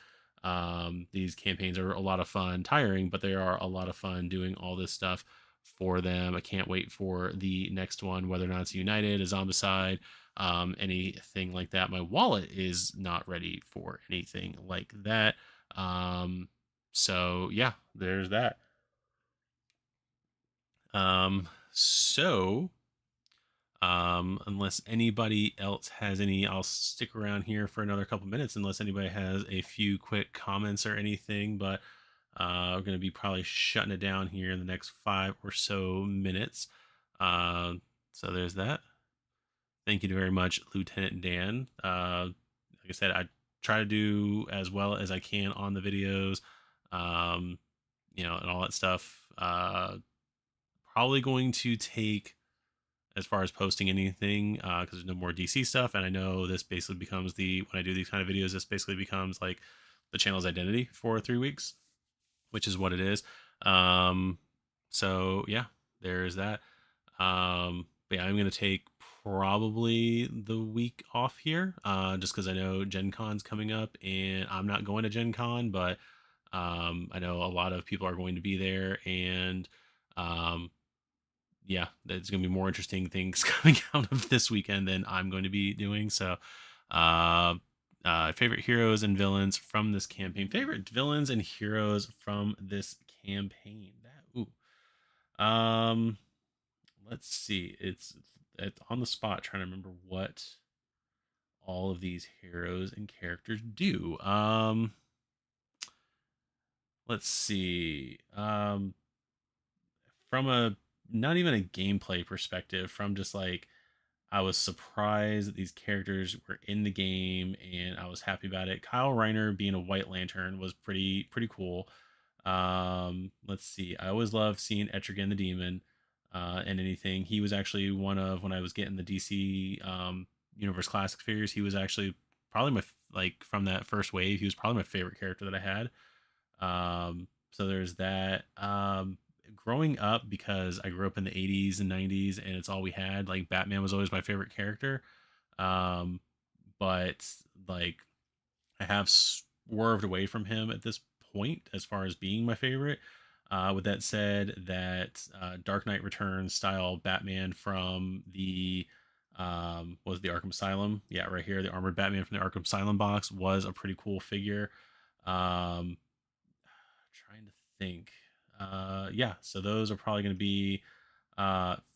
These campaigns are a lot of fun, tiring, but they are a lot of fun doing all this stuff for them. I can't wait for the next one, whether or not it's United, a Zombicide, anything like that. My wallet is not ready for anything like that. So yeah, there's that. So unless anybody else has any, I'll stick around here for another couple minutes unless anybody has a few quick comments or anything, but we're going to be probably shutting it down here in the next 5 or so minutes. So there's that. Thank you very much, Lieutenant Dan. Like I said, I try to do as well as I can on the videos, um, and all that stuff. Probably going to take, as far as posting anything, because there's no more DC stuff, and I know this basically becomes when I do these kind of videos, this basically becomes like the channel's identity for 3 weeks, which is what it is. So yeah, there's that. But yeah, I'm gonna take probably the week off here, just because I know Gen Con's coming up, and I'm not going to Gen Con, but I know a lot of people are going to be there, and yeah, there's going to be more interesting things coming out of this weekend than I'm going to be doing. So, favorite heroes and villains from this campaign. Favorite villains and heroes from this campaign. That let's see. It's on the spot trying to remember what all of these heroes and characters do. Let's see. From a not even a gameplay perspective, from just like I was surprised that these characters were in the game, and I was happy about it. Kyle Reiner being a White Lantern was pretty cool. Let's see. I always love seeing Etrigan the Demon in anything. He was actually one of, when I was getting the DC Universe Classic figures, he was actually probably like from that first wave, he was probably my favorite character that I had. So there's that. Growing up, because I grew up in the 80s and 90s and it's all we had, like Batman was always my favorite character. Um, but like I have swerved away from him at this point as far as being my favorite. With that said, that Dark Knight Returns style Batman from the was the Arkham Asylum, yeah, right here, the armored Batman from the Arkham Asylum box was a pretty cool figure. Trying to think. Yeah, so those are probably going to be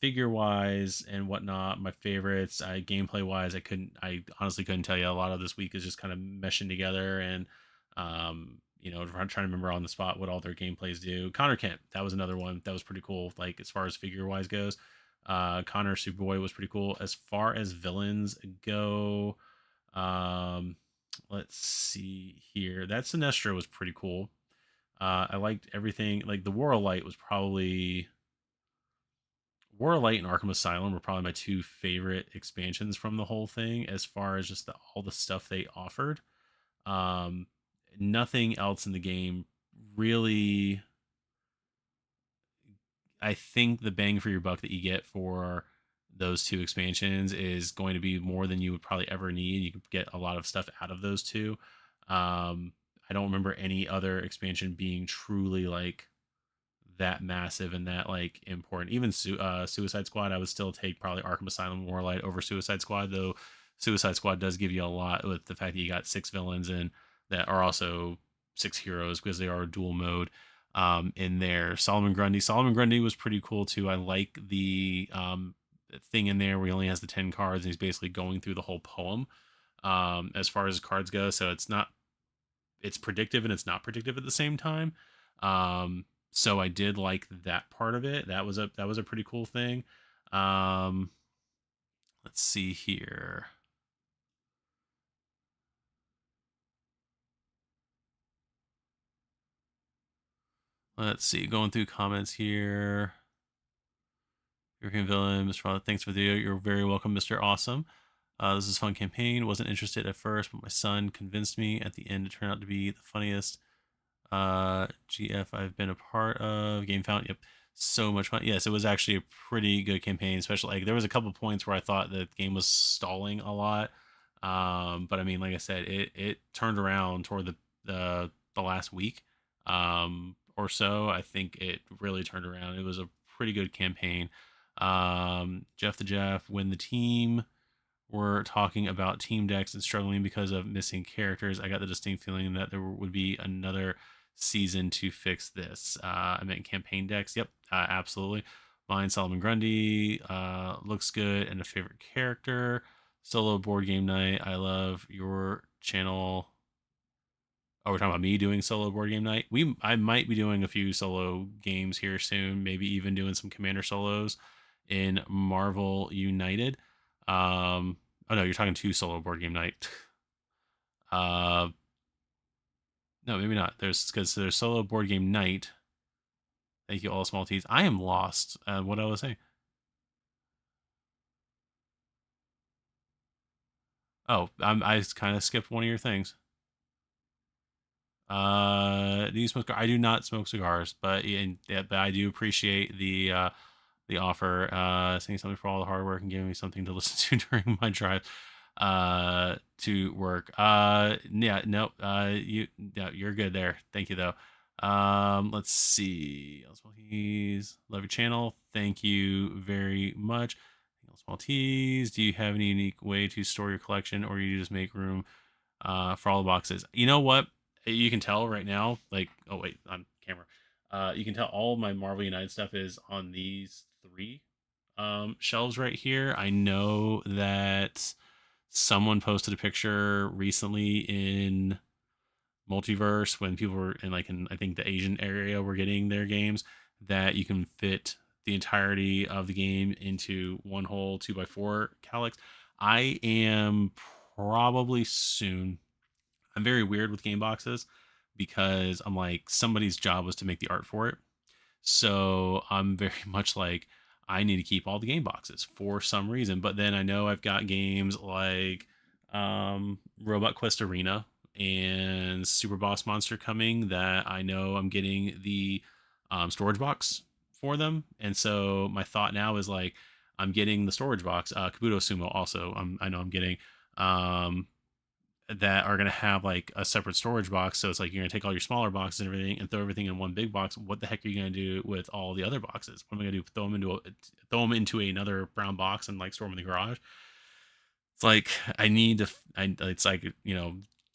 figure wise and whatnot my favorites. Gameplay wise, I honestly couldn't tell you. A lot of this week is just kind of meshing together, and I'm trying to remember on the spot what all their gameplays do. Connor Kent, that was another one that was pretty cool, like as far as figure wise goes. Connor Superboy was pretty cool. As far as villains go, let's see here, that Sinestro was pretty cool. I liked everything. Like the War of Light was probably, War of Light and Arkham Asylum were probably my two favorite expansions from the whole thing, as far as just all the stuff they offered. Um, Nothing else in the game really. I think the bang for your buck that you get for those two expansions is going to be more than you would probably ever need. You could get a lot of stuff out of those two. I don't remember any other expansion being truly like that massive and that like important. Even Suicide Squad, I would still take probably Arkham Asylum Warlight over Suicide Squad, though Suicide Squad does give you a lot with the fact that you got 6 villains and that are also 6 heroes because they are dual mode in there. Solomon Grundy was pretty cool too. I like the thing in there where he only has the 10 cards and he's basically going through the whole poem as far as cards go. So it's predictive and it's not predictive at the same time. So I did like that part of it. That was a pretty cool thing. Um, let's see here. Let's see, going through comments here. European villain, Mr. Father, thanks for the video. You're very welcome, Mr. Awesome. This is a fun campaign. Wasn't interested at first, but my son convinced me at the end. It turned out to be the funniest GF I've been a part of. Gamefound, yep, so much fun. Yes, it was actually a pretty good campaign, especially like there was a couple points where I thought the game was stalling a lot. But I mean, like I said, it turned around toward the last week or so. I think it really turned around. It was a pretty good campaign. Jeff the Jeff, when the team were talking about team decks and struggling because of missing characters, I got the distinct feeling that there would be another season to fix this. I meant campaign decks. Yep, absolutely. Mine, Solomon Grundy, looks good and a favorite character. Solo board game night. I love your channel. Oh, we're talking about me doing solo board game night. I might be doing a few solo games here soon. Maybe even doing some Commander solos in Marvel United. Oh no, you're talking to solo board game night. No, maybe not. There's solo board game night. Thank you, all small teas. I am lost. What I was saying. Oh, I kind of skipped one of your things. Do you smoke? I do not smoke cigars, but but I do appreciate the offer. Saying something for all the hard work and giving me something to listen to during my drive to work. Yeah, no, you're good there. Thank you though. Let's see. Maltese, love your channel. Thank you very much. Maltese, do you have any unique way to store your collection, or you just make room for all the boxes? You know what? You can tell right now. Like, oh wait, on camera. You can tell all my Marvel United stuff is on these three shelves right here. I know that someone posted a picture recently in Multiverse when people were in I think the Asian area were getting their games, that you can fit the entirety of the game into one whole 2x4 calyx. I am probably soon. I'm very weird with game boxes because I'm like, somebody's job was to make the art for it. So I'm very much like, I need to keep all the game boxes for some reason. But then I know I've got games like Robot Quest Arena and Super Boss Monster coming that I know I'm getting the storage box for them. And so my thought now is like, I'm getting the storage box. Kabuto Sumo also, I know I'm getting. That are going to have like a separate storage box. So it's like you're going to take all your smaller boxes and everything and throw everything in one big box. What the heck are you going to do with all the other boxes? What am I going to do? Throw them into another brown box and like store them in the garage? It's like I need to. It's like,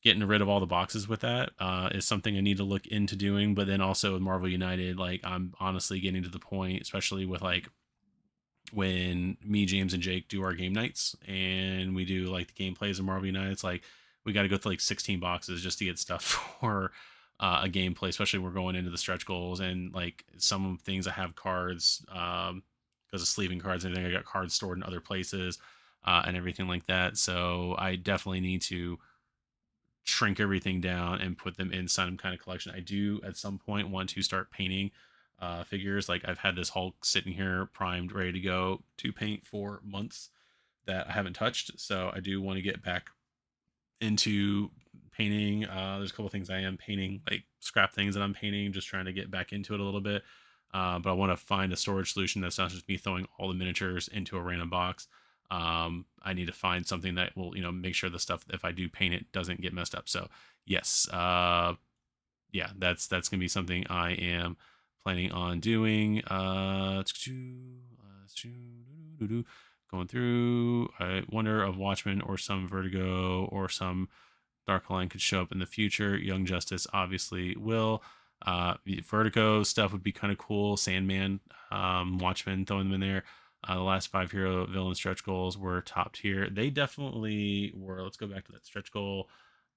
getting rid of all the boxes with that is something I need to look into doing. But then also with Marvel United, like I'm honestly getting to the point, especially with like when me, James, and Jake do our game nights and we do like the gameplays of Marvel United. It's like we got to go through like 16 boxes just to get stuff for a gameplay, especially when we're going into the stretch goals. And like some things I have cards because of sleeving cards and everything. I got cards stored in other places and everything like that. So I definitely need to shrink everything down and put them in some kind of collection. I do at some point want to start painting figures. Like I've had this Hulk sitting here primed, ready to go to paint for months that I haven't touched. So I do want to get back into painting. There's a couple things I am painting, like scrap things that I'm painting, just trying to get back into it a little bit. But I want to find a storage solution that's not just me throwing all the miniatures into a random box. I need to find something that will, make sure the stuff, if I do paint it, doesn't get messed up. So yes, yeah, that's gonna be something I am planning on doing. Going through, I wonder of Watchmen or some Vertigo or some Dark Line could show up in the future. Young Justice obviously will. Vertigo stuff would be kind of cool. Sandman, Watchmen, throwing them in there. The last 5 hero villain stretch goals were top tier. They definitely were. Let's go back to that stretch goal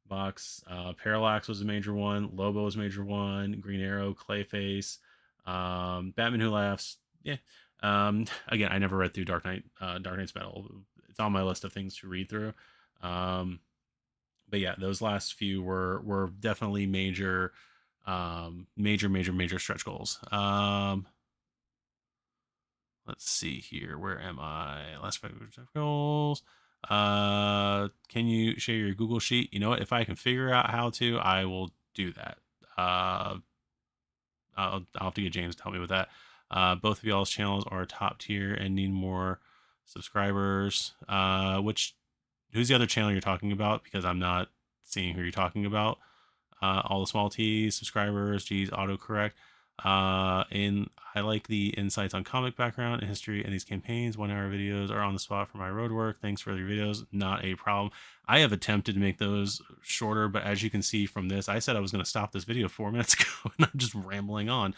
box. Parallax was a major one. Lobo was a major one. Green Arrow, Clayface, Batman Who Laughs. Yeah. Again, I never read through Dark Knight's Metal. It's on my list of things to read through. But yeah, those last few were definitely major stretch goals. Let's see here. Where am I? Last 5 stretch goals. Can you share your Google sheet? You know what? If I can figure out how to, I will do that. I'll have to get James to help me with that. Both of y'all's channels are top tier and need more subscribers. Who's the other channel you're talking about? Because I'm not seeing who you're talking about. All the small T's, subscribers, G's, autocorrect. And I like the insights on comic background and history and these campaigns. 1 hour videos are on the spot for my road work. Thanks for your videos. Not a problem. I have attempted to make those shorter, but as you can see from this, I said I was going to stop this video 4 minutes ago, and I'm just rambling on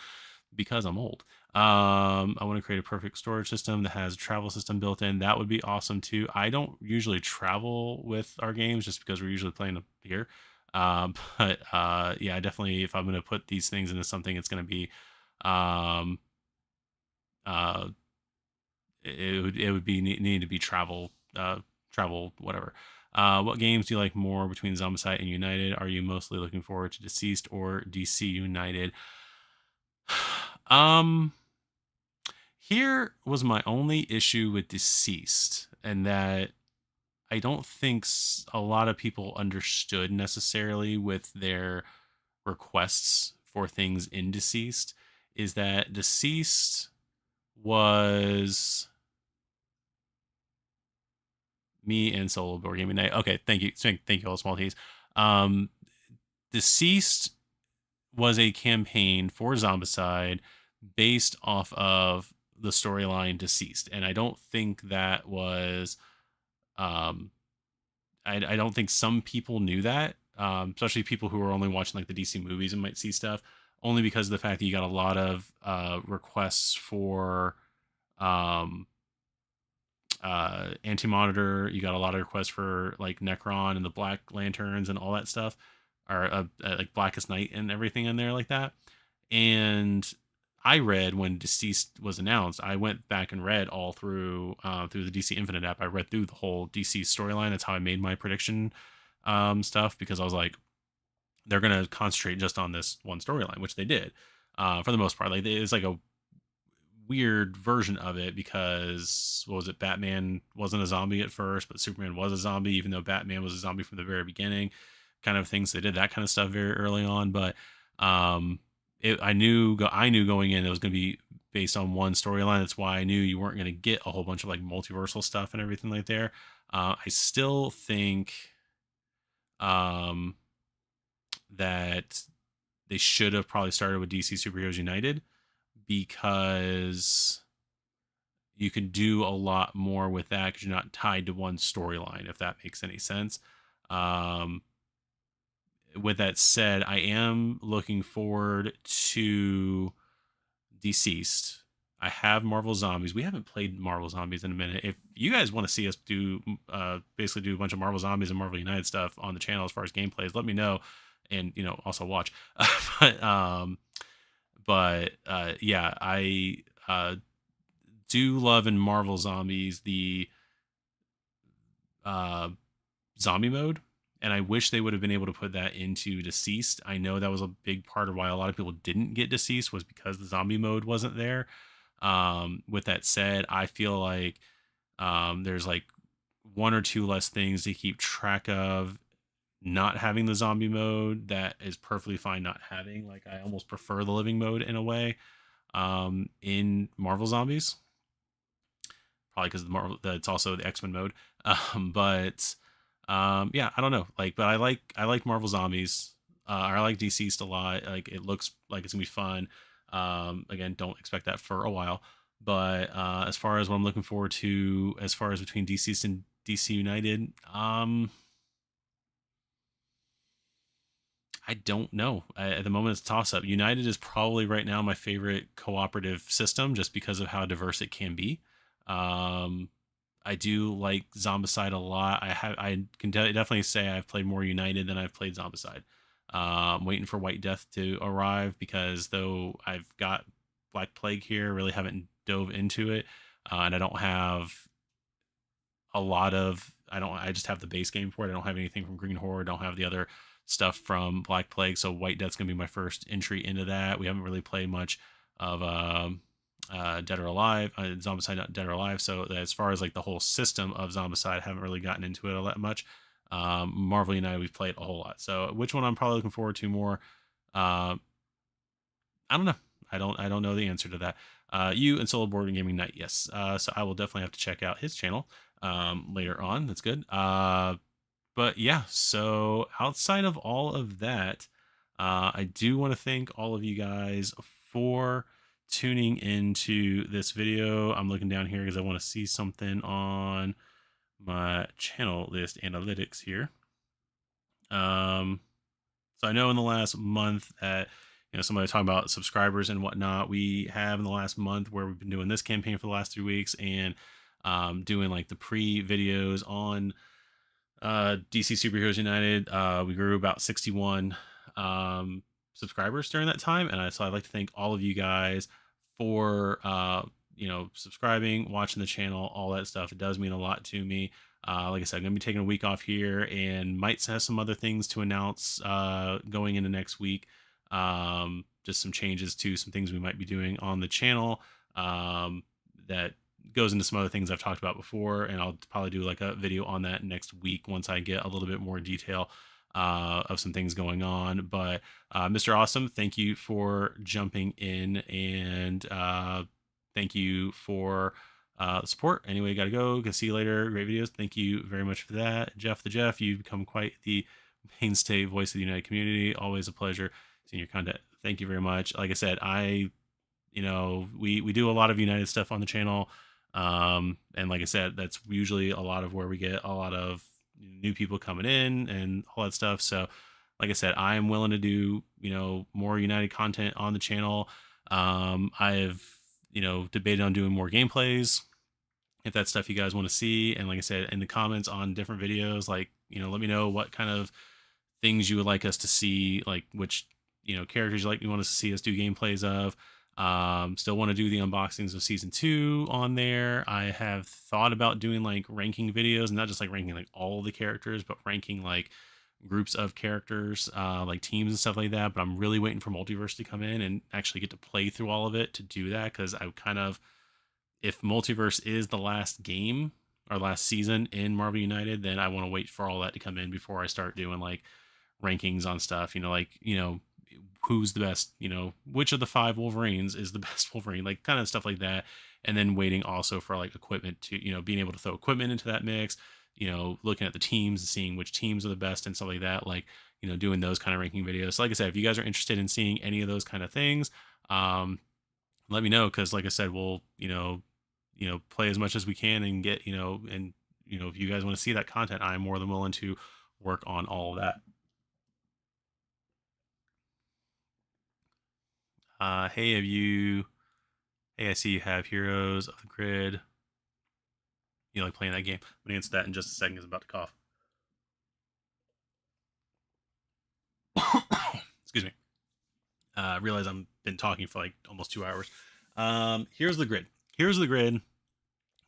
because I'm old. I want to create a perfect storage system that has a travel system built in. That would be awesome too. I don't usually travel with our games just because we're usually playing up here. But yeah, definitely if I'm going to put these things into something, it's going to be um, it would be need to be travel whatever. What games do you like more between Zombicide and United? Are you mostly looking forward to Deceased or DC United? Here was my only issue with Deceased, and that I don't think a lot of people understood necessarily with their requests for things in Deceased, is that Deceased was me and Solo Board Gaming Night. Okay, thank you all small T's. Deceased was a campaign for Zombicide based off of the storyline Deceased, and I don't think that was I don't think some people knew that, especially people who are only watching like the DC movies and might see stuff, only because of the fact that you got a lot of requests for um, Anti-Monitor. You got a lot of requests for like Necron and the Black Lanterns and all that stuff, or like Blackest Night and everything in there like that. And I read when Deceased was announced, I went back and read all through the DC Infinite app. I read through the whole DC storyline. That's how I made my prediction stuff, because I was like, they're gonna concentrate just on this one storyline, which they did for the most part. Like it's like a weird version of it, because what was it? Batman wasn't a zombie at first, but Superman was a zombie, even though Batman was a zombie from the very beginning. Kind of things. They did that kind of stuff very early on, but I knew going in it was going to be based on one storyline. That's why I knew you weren't going to get a whole bunch of like multiversal stuff and everything like there. I still think that they should have probably started with DC Superheroes United, because you can do a lot more with that because you're not tied to one storyline, if that makes any sense. With that said, I am looking forward to Deceased. I have Marvel Zombies. We haven't played Marvel Zombies in a minute. If you guys want to see us do basically do a bunch of Marvel Zombies and Marvel United stuff on the channel as far as gameplays, let me know, and also watch. but yeah, I do love in Marvel Zombies the zombie mode, and I wish they would have been able to put that into Deceased. I know that was a big part of why a lot of people didn't get Deceased, was because the zombie mode wasn't there. With that said, I feel like there's like 1 or 2 less things to keep track of not having the zombie mode that is perfectly fine not having. Like, I almost prefer the living mode in a way in Marvel Zombies, probably because it's also the X-Men mode. But yeah, I don't know, like, but I like Marvel Zombies. I like Deceased a lot. Like, it looks like it's gonna be fun. Again, don't expect that for a while, but as far as what I'm looking forward to, as far as between Deceased and DC United, I don't know. At the moment, it's a toss up. United is probably right now my favorite cooperative system, just because of how diverse it can be. Um, I do like Zombicide a lot. I can definitely say I've played more United than I've played Zombicide. Waiting for White Death to arrive because though I've got Black Plague here, really haven't dove into it, and I don't have a lot of. I just have the base game for it. I don't have anything from Green Horde. Don't have the other stuff from Black Plague. So White Death's gonna be my first entry into that. We haven't really played much of Dead or Alive, Zombicide, not Dead or Alive. So as far as like the whole system of Zombicide, I haven't really gotten into it all that much. Marvel United, we've played a whole lot. So which one I'm probably looking forward to more? Uh, I don't know. I don't know the answer to that. You and Solo Board Gaming Night, yes. So I will definitely have to check out his channel later on. That's good. But yeah, so outside of all of that, I do want to thank all of you guys for tuning into this video. I'm looking down here because I want to see something on my channel list analytics here. So I know in the last month that somebody talking about subscribers and whatnot. We have in the last month where we've been doing this campaign for the last 3 weeks and doing like the pre videos on DC Superheroes United. We grew about 61 subscribers during that time, and so I'd like to thank all of you guys for subscribing, watching the channel, all that stuff. It does mean a lot to me. Like I said, I'm gonna be taking a week off here, and might have some other things to announce going into next week. Just some changes to some things we might be doing on the channel that goes into some other things I've talked about before, and I'll probably do like a video on that next week once I get a little bit more detail of some things going on. But Mr. Awesome, thank you for jumping in, and thank you for the support. Anyway, gotta go. Gonna see you later. Great videos. Thank you very much for that. Jeff the Jeff, you've become quite the mainstay voice of the United community. Always a pleasure seeing your content. Thank you very much. Like I said, we do a lot of United stuff on the channel. And like I said, that's usually a lot of where we get a lot of new people coming in and all that stuff. So like I said, I am willing to do, more United content on the channel. I've, debated on doing more gameplays if that's stuff you guys want to see. And like I said, in the comments on different videos, like, let me know what kind of things you would like us to see, like which, characters you want us to see us do gameplays of. Still want to do the unboxings of season 2 on there. I have thought about doing like ranking videos, and not just like ranking like all the characters, but ranking like groups of characters, like teams and stuff like that. But I'm really waiting for Multiverse to come in and actually get to play through all of it to do that, because I kind of, if Multiverse is the last game or last season in Marvel United, then I want to wait for all that to come in before I start doing like rankings on stuff, who's the best, which of the 5 Wolverines is the best Wolverine, like kind of stuff like that. And then waiting also for like equipment to, being able to throw equipment into that mix, looking at the teams and seeing which teams are the best and stuff like that, like, doing those kind of ranking videos. So like I said, if you guys are interested in seeing any of those kind of things, let me know. Cause like I said, we'll, play as much as we can and get, if you guys want to see that content, I'm more than willing to work on all of that. Hey, I see you have Heroes of the Grid. You like playing that game? I'm gonna answer that in just a second because I'm about to cough. Excuse me. I realize I've been talking for like almost 2 hours. Here's the Grid. Here's the Grid.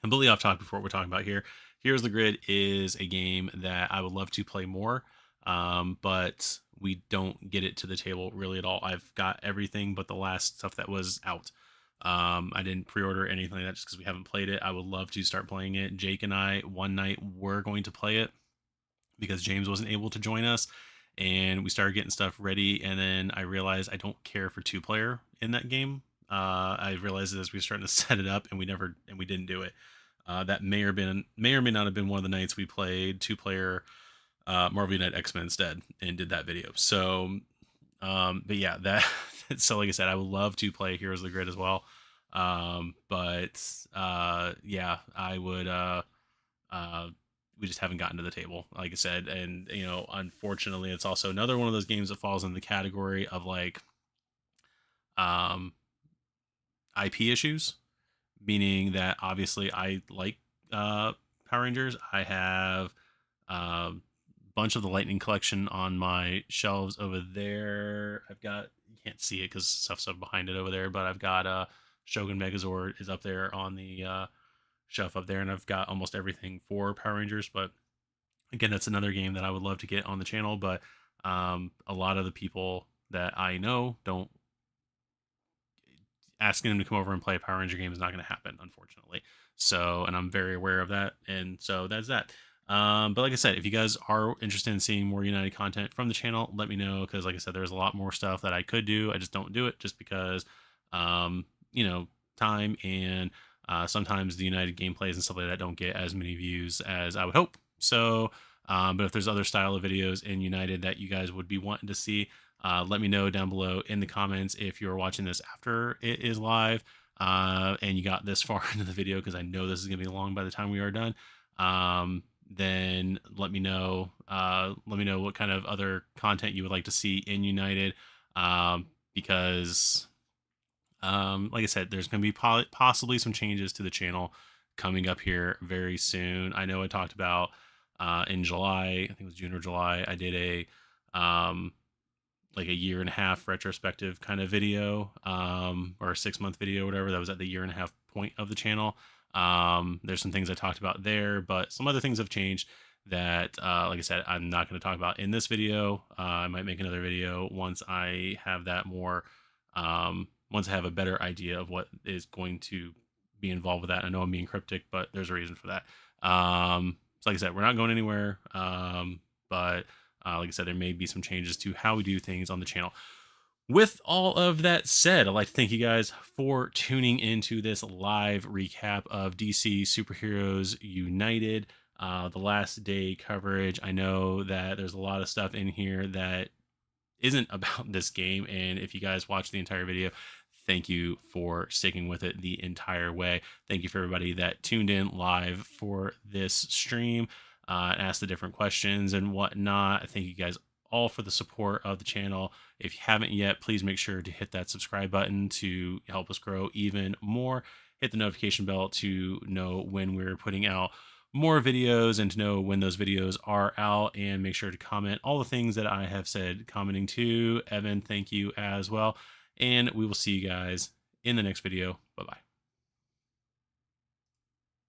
Completely off topic before we're talking about here. Here's the Grid is a game that I would love to play more, but we don't get it to the table really at all. I've got everything but the last stuff that was out. I didn't pre-order anything like that just because we haven't played it. I would love to start playing it. Jake and I one night were going to play it because James wasn't able to join us, and we started getting stuff ready, and then I realized I don't care for 2-player in that game. I realized it as we were starting to set it up, and we didn't do it. That may or may not have been one of the nights we played 2-player Marvel United X-Men instead and did that video. So but yeah, that so like I said, I would love to play Heroes of the Grid as well. But yeah, I would we just haven't gotten to the table, like I said. And unfortunately, it's also another one of those games that falls in the category of like IP issues, meaning that obviously I like Power Rangers. I have a bunch of the Lightning collection on my shelves over there. I've got, you can't see it because stuff's up behind it over there, but I've got Shogun Megazord is up there on the shelf up there, and I've got almost everything for Power Rangers. But again, that's another game that I would love to get on the channel, but a lot of the people that I know don't, asking them to come over and play a Power Ranger game is not going to happen, unfortunately. So, and I'm very aware of that, and so that's that. But like I said, if you guys are interested in seeing more United content from the channel, let me know, because like I said, there's a lot more stuff that I could do. I just don't do it just because, you know, time, and sometimes the United gameplays and stuff like that don't get as many views as I would hope. So, but if there's other style of videos in United that you guys would be wanting to see, let me know down below in the comments if you're watching this after it is live and you got this far into the video, because I know this is going to be long by the time we are done. Then let me know. Let me know what kind of other content you would like to see in United, because like I said, there's going to be possibly some changes to the channel coming up here very soon. I know I talked about in July, I think it was June or July, I did like a year and a half retrospective kind of video, or a 6-month video, whatever. That was at the year and a half point of the channel. There's some things I talked about there, but some other things have changed that, like I said, I'm not going to talk about in this video. I might make another video once I have that more, once I have a better idea of what is going to be involved with that. I know I'm being cryptic, but there's a reason for that. So like I said, we're not going anywhere, but like I said, there may be some changes to how we do things on the channel. With all of that said, I'd like to thank you guys for tuning into this live recap of DC Superheroes United, the last day coverage. I know that there's a lot of stuff in here that isn't about this game, and if you guys watch the entire video, thank you for sticking with it the entire way. Thank you for everybody that tuned in live for this stream, asked the different questions and whatnot. Thank you guys all for the support of the channel. If you haven't yet, please make sure to hit that subscribe button to help us grow even more. Hit the notification bell to know when we're putting out more videos and to know when those videos are out, and make sure to comment all the things that I have said commenting to. Evan, thank you as well. And we will see you guys in the next video. Bye-bye.